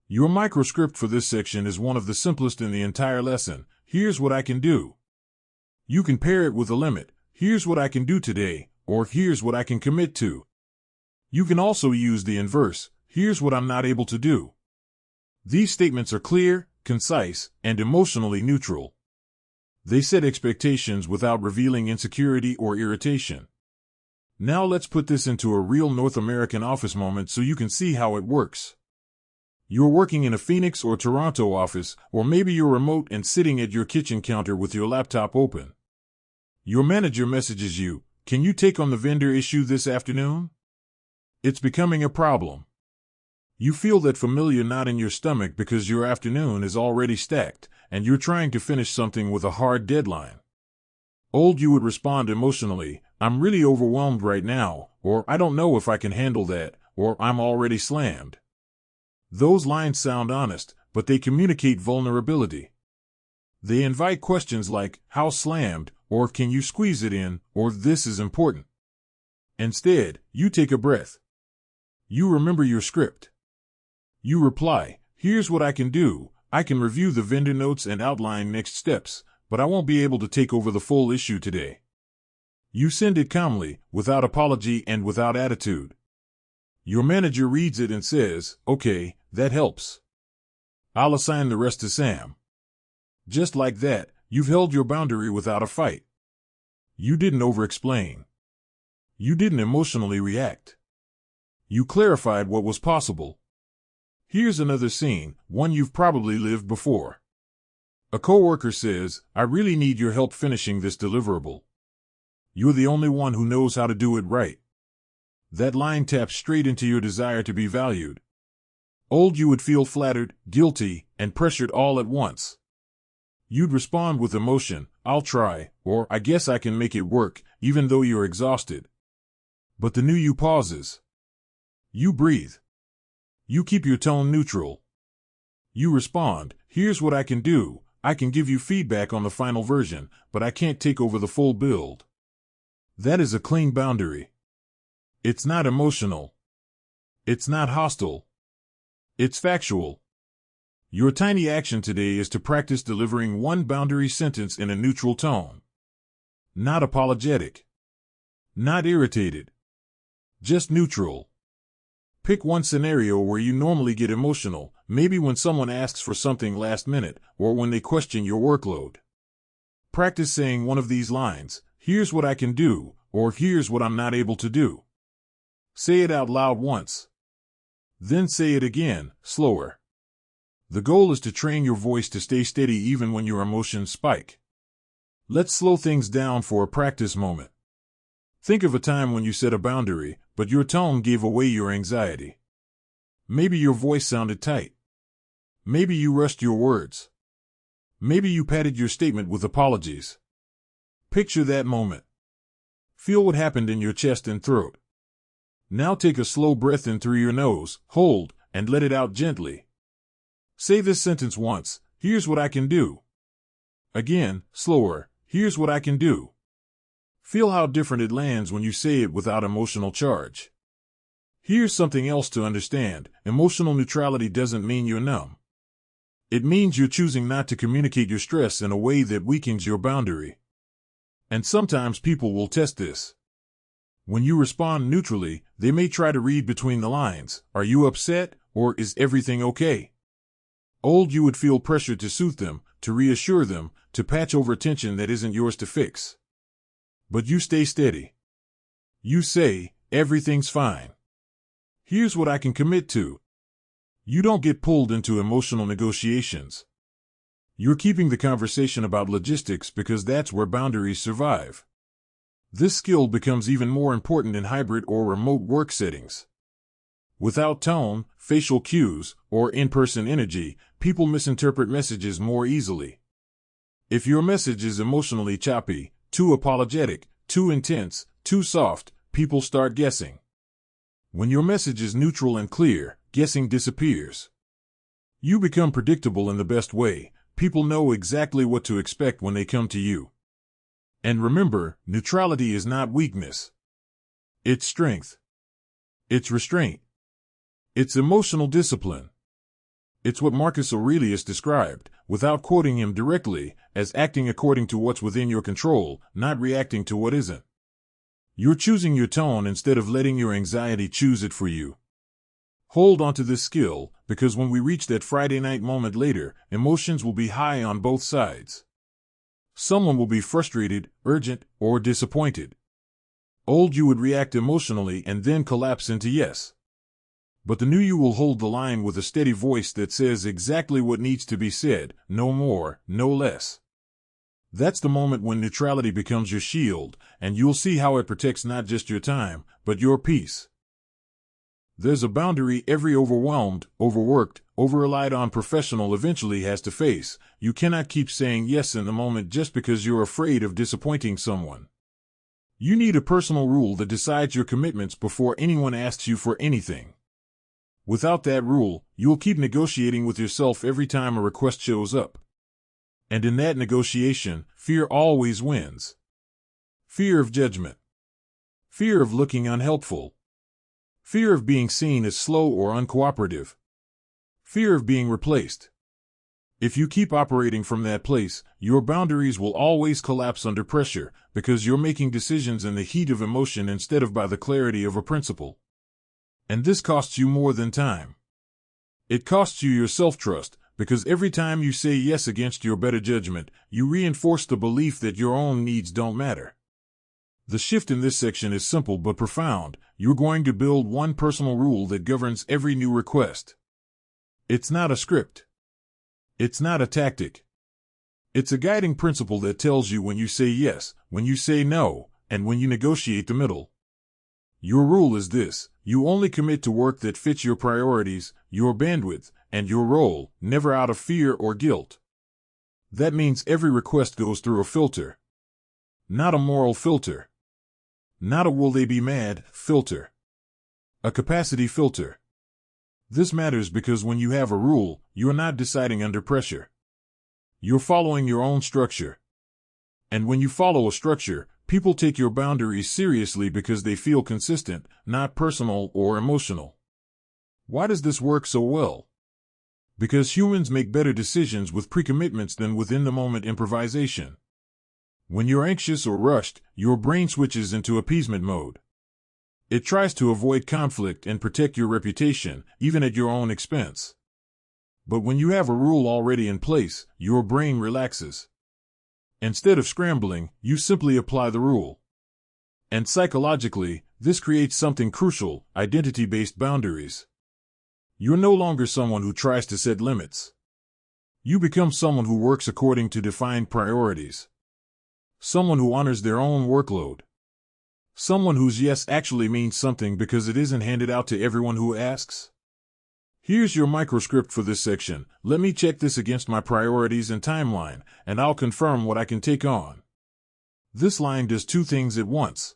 Your microscript for this section is one of the simplest in the entire lesson. Here's what I can do. You can pair it with a limit. Here's what I can do today, or here's what I can commit to. You can also use the inverse. Here's what I'm not able to do. These statements are clear, concise, and emotionally neutral. They set expectations without revealing insecurity or irritation. Now let's put this into a real North American office moment so you can see how it works. You're working in a Phoenix or Toronto office, or maybe you're remote and sitting at your kitchen counter with your laptop open. Your manager messages you, "Can you take on the vendor issue this afternoon?" It's becoming a problem. You feel that familiar knot in your stomach because your afternoon is already stacked, and you're trying to finish something with a hard deadline. Old you would respond emotionally, "I'm really overwhelmed right now," or "I don't know if I can handle that," or "I'm already slammed." Those lines sound honest, but they communicate vulnerability. They invite questions like, "How slammed?" or "Can you squeeze it in?" or "This is important." Instead, you take a breath. You remember your script. You reply, "Here's what I can do. I can review the vendor notes and outline next steps, but I won't be able to take over the full issue today." You send it calmly, without apology and without attitude. Your manager reads it and says, "Okay, that helps. I'll assign the rest to Sam." Just like that, you've held your boundary without a fight. You didn't over-explain. You didn't emotionally react. You clarified what was possible. Here's another scene, one you've probably lived before. A coworker says, "I really need your help finishing this deliverable." You're the only one who knows how to do it right. That line taps straight into your desire to be valued. Old you would feel flattered, guilty, and pressured all at once. You'd respond with emotion, "I'll try," or "I guess I can make it work," even though you're exhausted. But the new you pauses. You breathe. You keep your tone neutral. You respond, "Here's what I can do. I can give you feedback on the final version, but I can't take over the full build." That is a clean boundary. It's not emotional. It's not hostile. It's factual. Your tiny action today is to practice delivering one boundary sentence in a neutral tone. Not apologetic. Not irritated. Just neutral. Pick one scenario where you normally get emotional, maybe when someone asks for something last minute, or when they question your workload. Practice saying one of these lines, "Here's what I can do," or "Here's what I'm not able to do." Say it out loud once. Then say it again, slower. The goal is to train your voice to stay steady even when your emotions spike. Let's slow things down for a practice moment. Think of a time when you set a boundary, but your tone gave away your anxiety. Maybe your voice sounded tight. Maybe you rushed your words. Maybe you padded your statement with apologies. Picture that moment. Feel what happened in your chest and throat. Now take a slow breath in through your nose, hold, and let it out gently. Say this sentence once, "Here's what I can do." Again, slower, "Here's what I can do." Feel how different it lands when you say it without emotional charge. Here's something else to understand. Emotional neutrality doesn't mean you're numb. It means you're choosing not to communicate your stress in a way that weakens your boundary. And sometimes people will test this. When you respond neutrally, they may try to read between the lines. Are you upset, or is everything okay? You would feel pressure to soothe them, to reassure them, to patch over tension that isn't yours to fix. But you stay steady. You say, "Everything's fine. Here's what I can commit to." You don't get pulled into emotional negotiations. You're keeping the conversation about logistics because that's where boundaries survive. This skill becomes even more important in hybrid or remote work settings. Without tone, facial cues, or in-person energy, people misinterpret messages more easily. If your message is emotionally choppy, too apologetic, too intense, too soft, people start guessing. When your message is neutral and clear, guessing disappears. You become predictable in the best way. People know exactly what to expect when they come to you. And remember, neutrality is not weakness. It's strength. It's restraint. It's emotional discipline. It's what Marcus Aurelius described, without quoting him directly, as acting according to what's within your control, not reacting to what isn't. You're choosing your tone instead of letting your anxiety choose it for you. Hold on to this skill, because when we reach that Friday night moment later, emotions will be high on both sides. Someone will be frustrated, urgent, or disappointed. You would react emotionally and then collapse into yes. But the new you will hold the line with a steady voice that says exactly what needs to be said, no more, no less. That's the moment when neutrality becomes your shield, and you'll see how it protects not just your time, but your peace. There's a boundary every overwhelmed, overworked, over-relied on professional eventually has to face. You cannot keep saying yes in the moment just because you're afraid of disappointing someone. You need a personal rule that decides your commitments before anyone asks you for anything. Without that rule, you'll keep negotiating with yourself every time a request shows up. And in that negotiation, fear always wins. Fear of judgment. Fear of looking unhelpful. Fear of being seen as slow or uncooperative. Fear of being replaced. If you keep operating from that place, your boundaries will always collapse under pressure because you're making decisions in the heat of emotion instead of by the clarity of a principle. And this costs you more than time. It costs you your self-trust, because every time you say yes against your better judgment, you reinforce the belief that your own needs don't matter. The shift in this section is simple but profound. You're going to build one personal rule that governs every new request. It's not a script. It's not a tactic. It's a guiding principle that tells you when you say yes, when you say no, and when you negotiate the middle. Your rule is this: you only commit to work that fits your priorities, your bandwidth, and your role, never out of fear or guilt. That means every request goes through a filter. Not a moral filter. Not a will they be mad filter. A capacity filter. This matters because when you have a rule, you're not deciding under pressure. You're following your own structure. And when you follow a structure, people take your boundaries seriously because they feel consistent, not personal or emotional. Why does this work so well? Because humans make better decisions with pre-commitments than with in-the-moment improvisation. When you're anxious or rushed, your brain switches into appeasement mode. It tries to avoid conflict and protect your reputation, even at your own expense. But when you have a rule already in place, your brain relaxes. Instead of scrambling, you simply apply the rule. And psychologically, this creates something crucial: identity-based boundaries. You're no longer someone who tries to set limits. You become someone who works according to defined priorities. Someone who honors their own workload. Someone whose yes actually means something because it isn't handed out to everyone who asks. Here's your microscript for this section. Let me check this against my priorities and timeline, and I'll confirm what I can take on. This line does two things at once.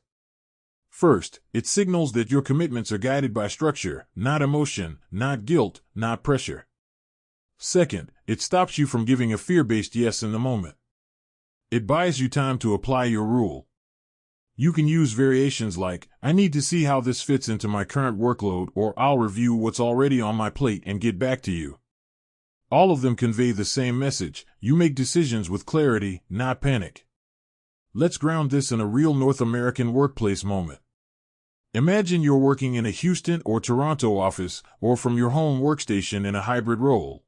First, it signals that your commitments are guided by structure, not emotion, not guilt, not pressure. Second, it stops you from giving a fear-based yes in the moment. It buys you time to apply your rule. You can use variations like, I need to see how this fits into my current workload, or I'll review what's already on my plate and get back to you. All of them convey the same message: you make decisions with clarity, not panic. Let's ground this in a real North American workplace moment. Imagine you're working in a Houston or Toronto office, or from your home workstation in a hybrid role.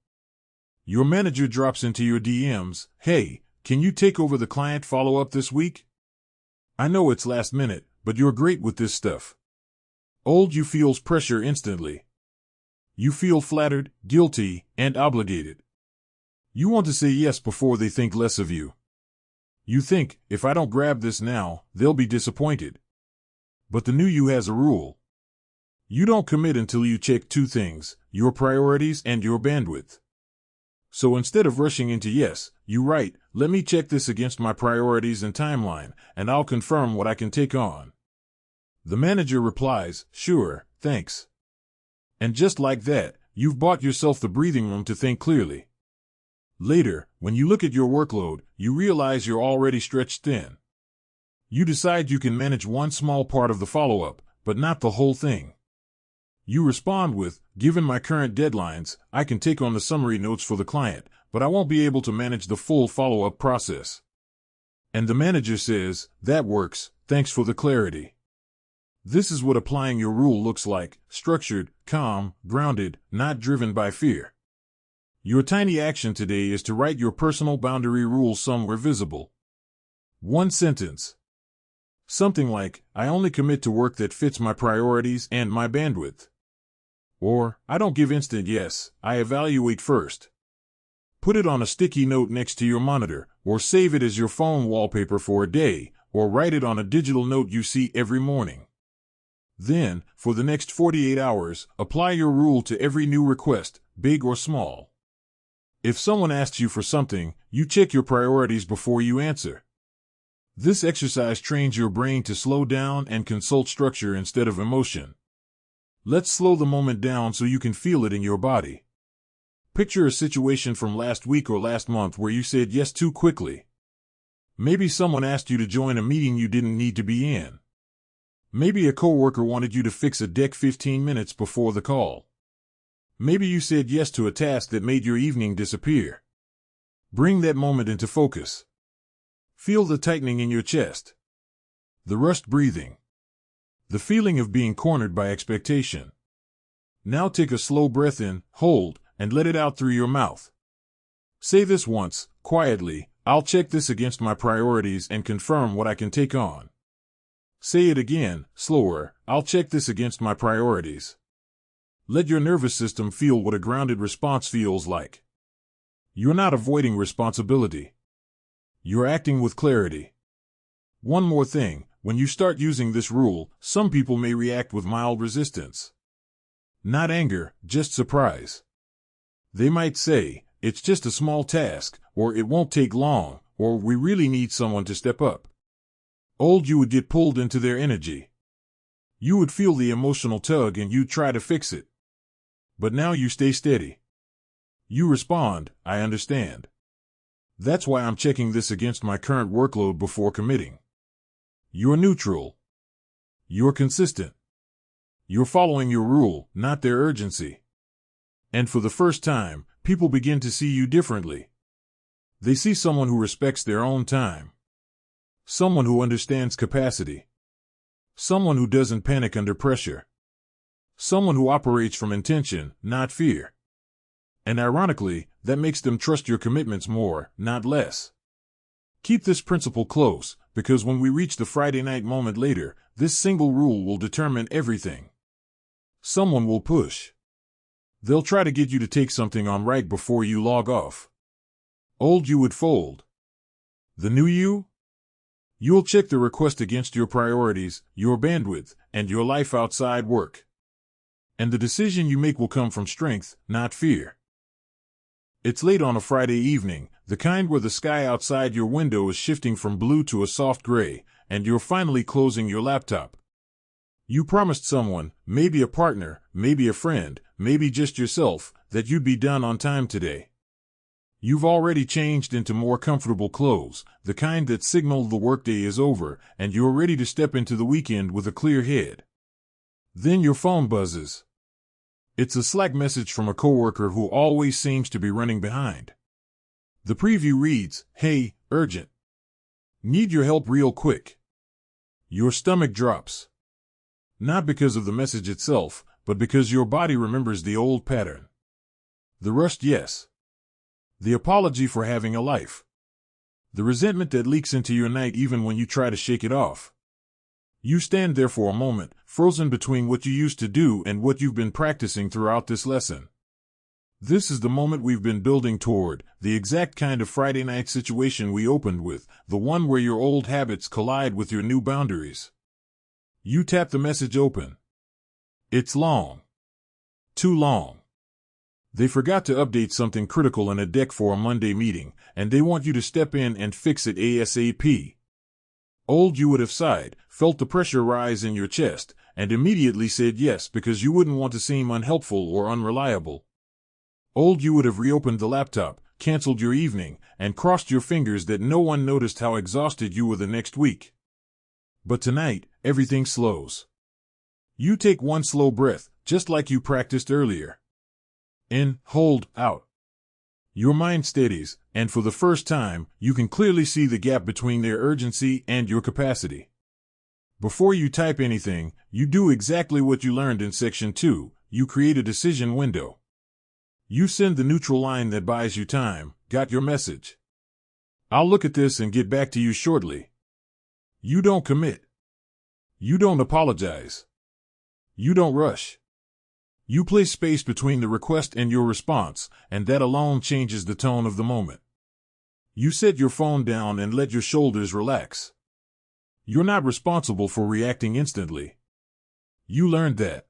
Your manager drops into your DMs, hey, can you take over the client follow-up this week? I know it's last minute, but you're great with this stuff. Old you feels pressure instantly. You feel flattered, guilty, and obligated. You want to say yes before they think less of you. You think, if I don't grab this now, they'll be disappointed. But the new you has a rule. You don't commit until you check two things: your priorities and your bandwidth. So instead of rushing into yes, you write, let me check this against my priorities and timeline, and I'll confirm what I can take on. The manager replies, sure, thanks. And just like that, you've bought yourself the breathing room to think clearly. Later, when you look at your workload, you realize you're already stretched thin. You decide you can manage one small part of the follow-up, but not the whole thing. You respond with, given my current deadlines, I can take on the summary notes for the client, but I won't be able to manage the full follow-up process. And the manager says, that works, thanks for the clarity. This is what applying your rule looks like: structured, calm, grounded, not driven by fear. Your tiny action today is to write your personal boundary rule somewhere visible. One sentence. Something like, I only commit to work that fits my priorities and my bandwidth. Or, I don't give instant yes, I evaluate first. Put it on a sticky note next to your monitor, or save it as your phone wallpaper for a day, or write it on a digital note you see every morning. Then, for the next 48 hours, apply your rule to every new request, big or small. If someone asks you for something, you check your priorities before you answer. This exercise trains your brain to slow down and consult structure instead of emotion. Let's slow the moment down so you can feel it in your body. Picture a situation from last week or last month where you said yes too quickly. Maybe someone asked you to join a meeting you didn't need to be in. Maybe a coworker wanted you to fix a deck 15 minutes before the call. Maybe you said yes to a task that made your evening disappear. Bring that moment into focus. Feel the tightening in your chest. The rushed breathing. The feeling of being cornered by expectation. Now take a slow breath in, hold, and let it out through your mouth. Say this once, quietly, I'll check this against my priorities and confirm what I can take on. Say it again, slower, I'll check this against my priorities. Let your nervous system feel what a grounded response feels like. You're not avoiding responsibility. You're acting with clarity. One more thing, when you start using this rule, some people may react with mild resistance. Not anger, just surprise. They might say, it's just a small task, or it won't take long, or we really need someone to step up. Old you would get pulled into their energy. You would feel the emotional tug and you'd try to fix it. But now you stay steady. You respond, I understand. That's why I'm checking this against my current workload before committing. You're neutral. You're consistent. You're following your rule, not their urgency. And for the first time, people begin to see you differently. They see someone who respects their own time. Someone who understands capacity. Someone who doesn't panic under pressure. Someone who operates from intention, not fear. And ironically, that makes them trust your commitments more, not less. Keep this principle close, because when we reach the Friday night moment later, this single rule will determine everything. Someone will push. They'll try to get you to take something on right before you log off. Old you would fold. The new you? You'll check the request against your priorities, your bandwidth, and your life outside work. And the decision you make will come from strength, not fear. It's late on a Friday evening, the kind where the sky outside your window is shifting from blue to a soft gray, and you're finally closing your laptop. You promised someone, maybe a partner, maybe a friend, maybe just yourself, that you'd be done on time today. You've already changed into more comfortable clothes, the kind that signal the workday is over, and you're ready to step into the weekend with a clear head. Then your phone buzzes. It's a Slack message from a coworker who always seems to be running behind. The preview reads, "Hey, urgent. Need your help real quick." Your stomach drops. Not because of the message itself, but because your body remembers the old pattern. The rushed yes. The apology for having a life. The resentment that leaks into your night even when you try to shake it off. You stand there for a moment, frozen between what you used to do and what you've been practicing throughout this lesson. This is the moment we've been building toward, the exact kind of Friday night situation we opened with, the one where your old habits collide with your new boundaries. You tap the message open. It's long. Too long. They forgot to update something critical in a deck for a Monday meeting, and they want you to step in and fix it ASAP. Old you would have sighed, felt the pressure rise in your chest, and immediately said yes because you wouldn't want to seem unhelpful or unreliable. Old you would have reopened the laptop, canceled your evening, and crossed your fingers that no one noticed how exhausted you were the next week. But tonight, everything slows. You take one slow breath, just like you practiced earlier. In, hold, out. Your mind steadies, and for the first time, you can clearly see the gap between their urgency and your capacity. Before you type anything, you do exactly what you learned in Section 2, you create a decision window. You send the neutral line that buys you time, "Got your message. I'll look at this and get back to you shortly." You don't commit. You don't apologize. You don't rush. You place space between the request and your response, and that alone changes the tone of the moment. You set your phone down and let your shoulders relax. You're not responsible for reacting instantly. You learned that.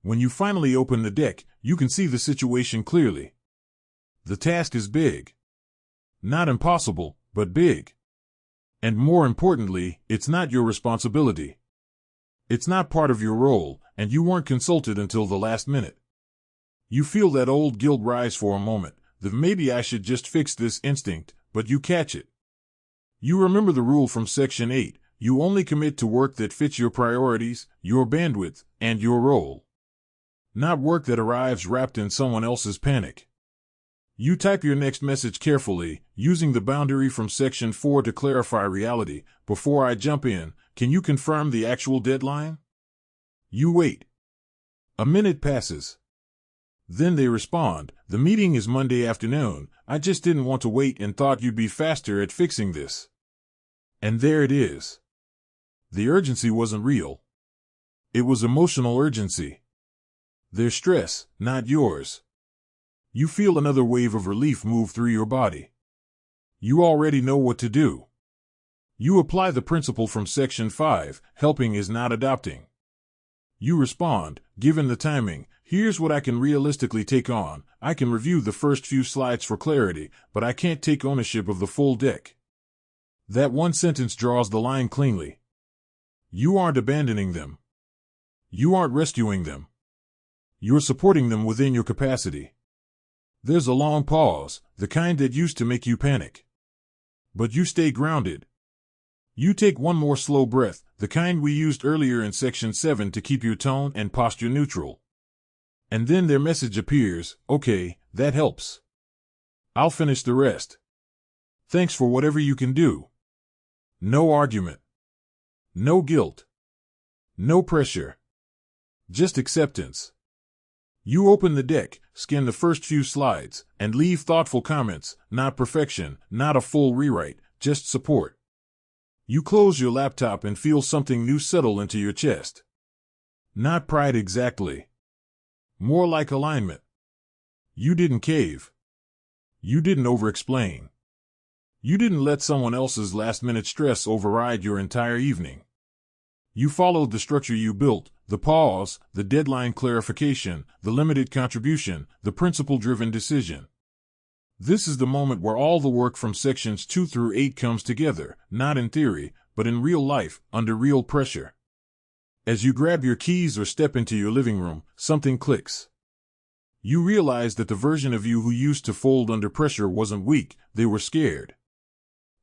When you finally open the deck, you can see the situation clearly. The task is big. Not impossible, but big. And more importantly, it's not your responsibility. It's not part of your role, and you weren't consulted until the last minute. You feel that old guilt rise for a moment, that maybe I should just fix this instinct, but you catch it. You remember the rule from Section 8, you only commit to work that fits your priorities, your bandwidth, and your role. Not work that arrives wrapped in someone else's panic. You type your next message carefully, using the boundary from Section 4 to clarify reality. "Before I jump in, can you confirm the actual deadline?" You wait. A minute passes. Then they respond, "The meeting is Monday afternoon. I just didn't want to wait and thought you'd be faster at fixing this." And there it is. The urgency wasn't real. It was emotional urgency. Their stress, not yours. You feel another wave of relief move through your body. You already know what to do. You apply the principle from Section 5, helping is not adopting. You respond, "Given the timing, here's what I can realistically take on. I can review the first few slides for clarity, but I can't take ownership of the full deck." That one sentence draws the line cleanly. You aren't abandoning them. You aren't rescuing them. You're supporting them within your capacity. There's a long pause, the kind that used to make you panic. But you stay grounded. You take one more slow breath, the kind we used earlier in section 7 to keep your tone and posture neutral. And then their message appears, okay, that helps. I'll finish the rest. Thanks for whatever you can do. No argument. No guilt. No pressure. Just acceptance. You open the deck, scan the first few slides, and leave thoughtful comments, not perfection, not a full rewrite, just support. You close your laptop and feel something new settle into your chest. Not pride exactly. More like alignment. You didn't cave. You didn't over-explain. You didn't let someone else's last-minute stress override your entire evening. You followed the structure you built, the pause, the deadline clarification, the limited contribution, the principle-driven decision. This is the moment where all the work from sections 2 through 8 comes together, not in theory, but in real life, under real pressure. As you grab your keys or step into your living room, something clicks. You realize that the version of you who used to fold under pressure wasn't weak, they were scared.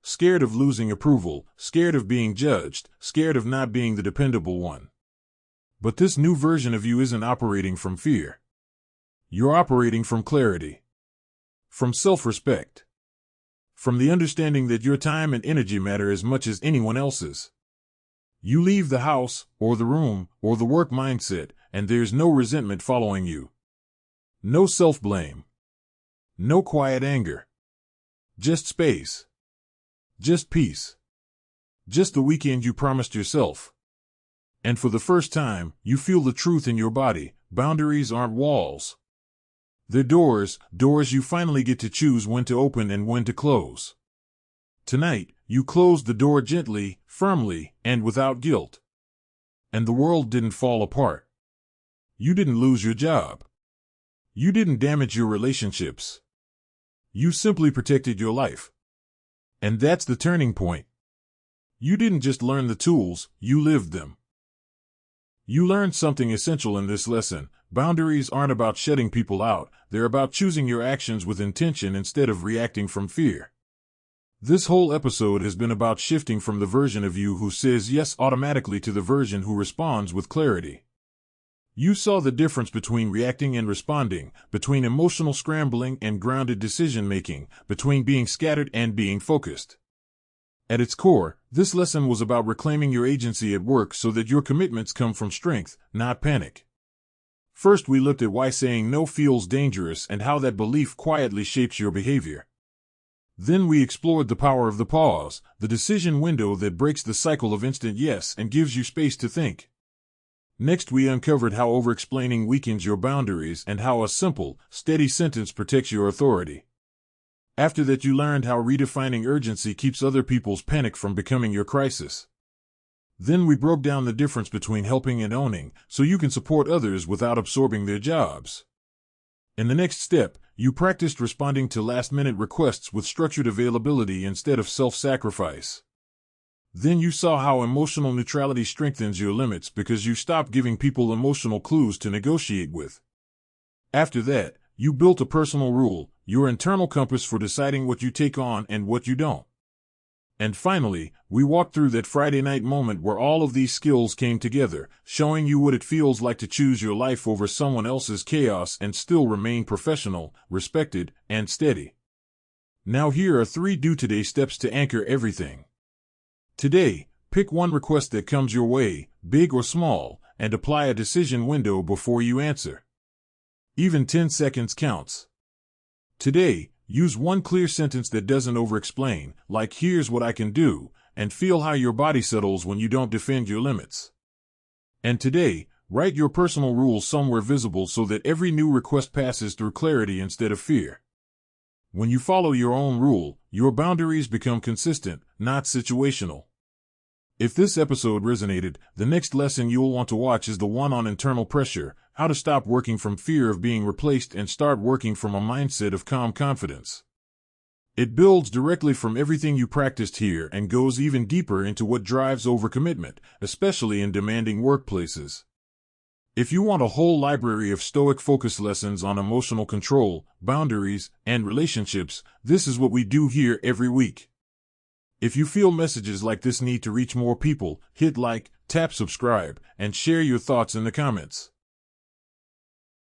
Scared of losing approval, scared of being judged, scared of not being the dependable one. But this new version of you isn't operating from fear. You're operating from clarity. From self-respect. From the understanding that your time and energy matter as much as anyone else's. You leave the house, or the room, or the work mindset, and there's no resentment following you. No self-blame. No quiet anger. Just space. Just peace. Just the weekend you promised yourself. And for the first time, you feel the truth in your body. Boundaries aren't walls. They're doors you finally get to choose when to open and when to close. Tonight, you closed the door gently, firmly, and without guilt. And the world didn't fall apart. You didn't lose your job. You didn't damage your relationships. You simply protected your life. And that's the turning point. You didn't just learn the tools, you lived them. You learned something essential in this lesson. Boundaries aren't about shutting people out, they're about choosing your actions with intention instead of reacting from fear. This whole episode has been about shifting from the version of you who says yes automatically to the version who responds with clarity. You saw the difference between reacting and responding, between emotional scrambling and grounded decision-making, between being scattered and being focused. At its core, this lesson was about reclaiming your agency at work so that your commitments come from strength, not panic. First, we looked at why saying no feels dangerous and how that belief quietly shapes your behavior. Then we explored the power of the pause, the decision window that breaks the cycle of instant yes and gives you space to think. Next, we uncovered how over-explaining weakens your boundaries and how a simple, steady sentence protects your authority. After that, you learned how redefining urgency keeps other people's panic from becoming your crisis. Then we broke down the difference between helping and owning, so you can support others without absorbing their jobs. In the next step, you practiced responding to last-minute requests with structured availability instead of self-sacrifice. Then you saw how emotional neutrality strengthens your limits because you stopped giving people emotional clues to negotiate with. After that, you built a personal rule, your internal compass for deciding what you take on and what you don't. And finally, we walked through that Friday night moment where all of these skills came together, showing you what it feels like to choose your life over someone else's chaos and still remain professional, respected, and steady. Now here are 3 do-today steps to anchor everything. Today, pick one request that comes your way, big or small, and apply a decision window before you answer. Even 10 seconds counts. Today, use one clear sentence that doesn't over-explain, like "here's what I can do," and feel how your body settles when you don't defend your limits. And today, write your personal rules somewhere visible so that every new request passes through clarity instead of fear. When you follow your own rule, your boundaries become consistent, not situational. If this episode resonated, the next lesson you'll want to watch is the one on internal pressure, how to stop working from fear of being replaced and start working from a mindset of calm confidence. It builds directly from everything you practiced here and goes even deeper into what drives overcommitment, especially in demanding workplaces. If you want a whole library of Stoic Focus lessons on emotional control, boundaries, and relationships, this is what we do here every week. If you feel messages like this need to reach more people, hit like, tap subscribe, and share your thoughts in the comments.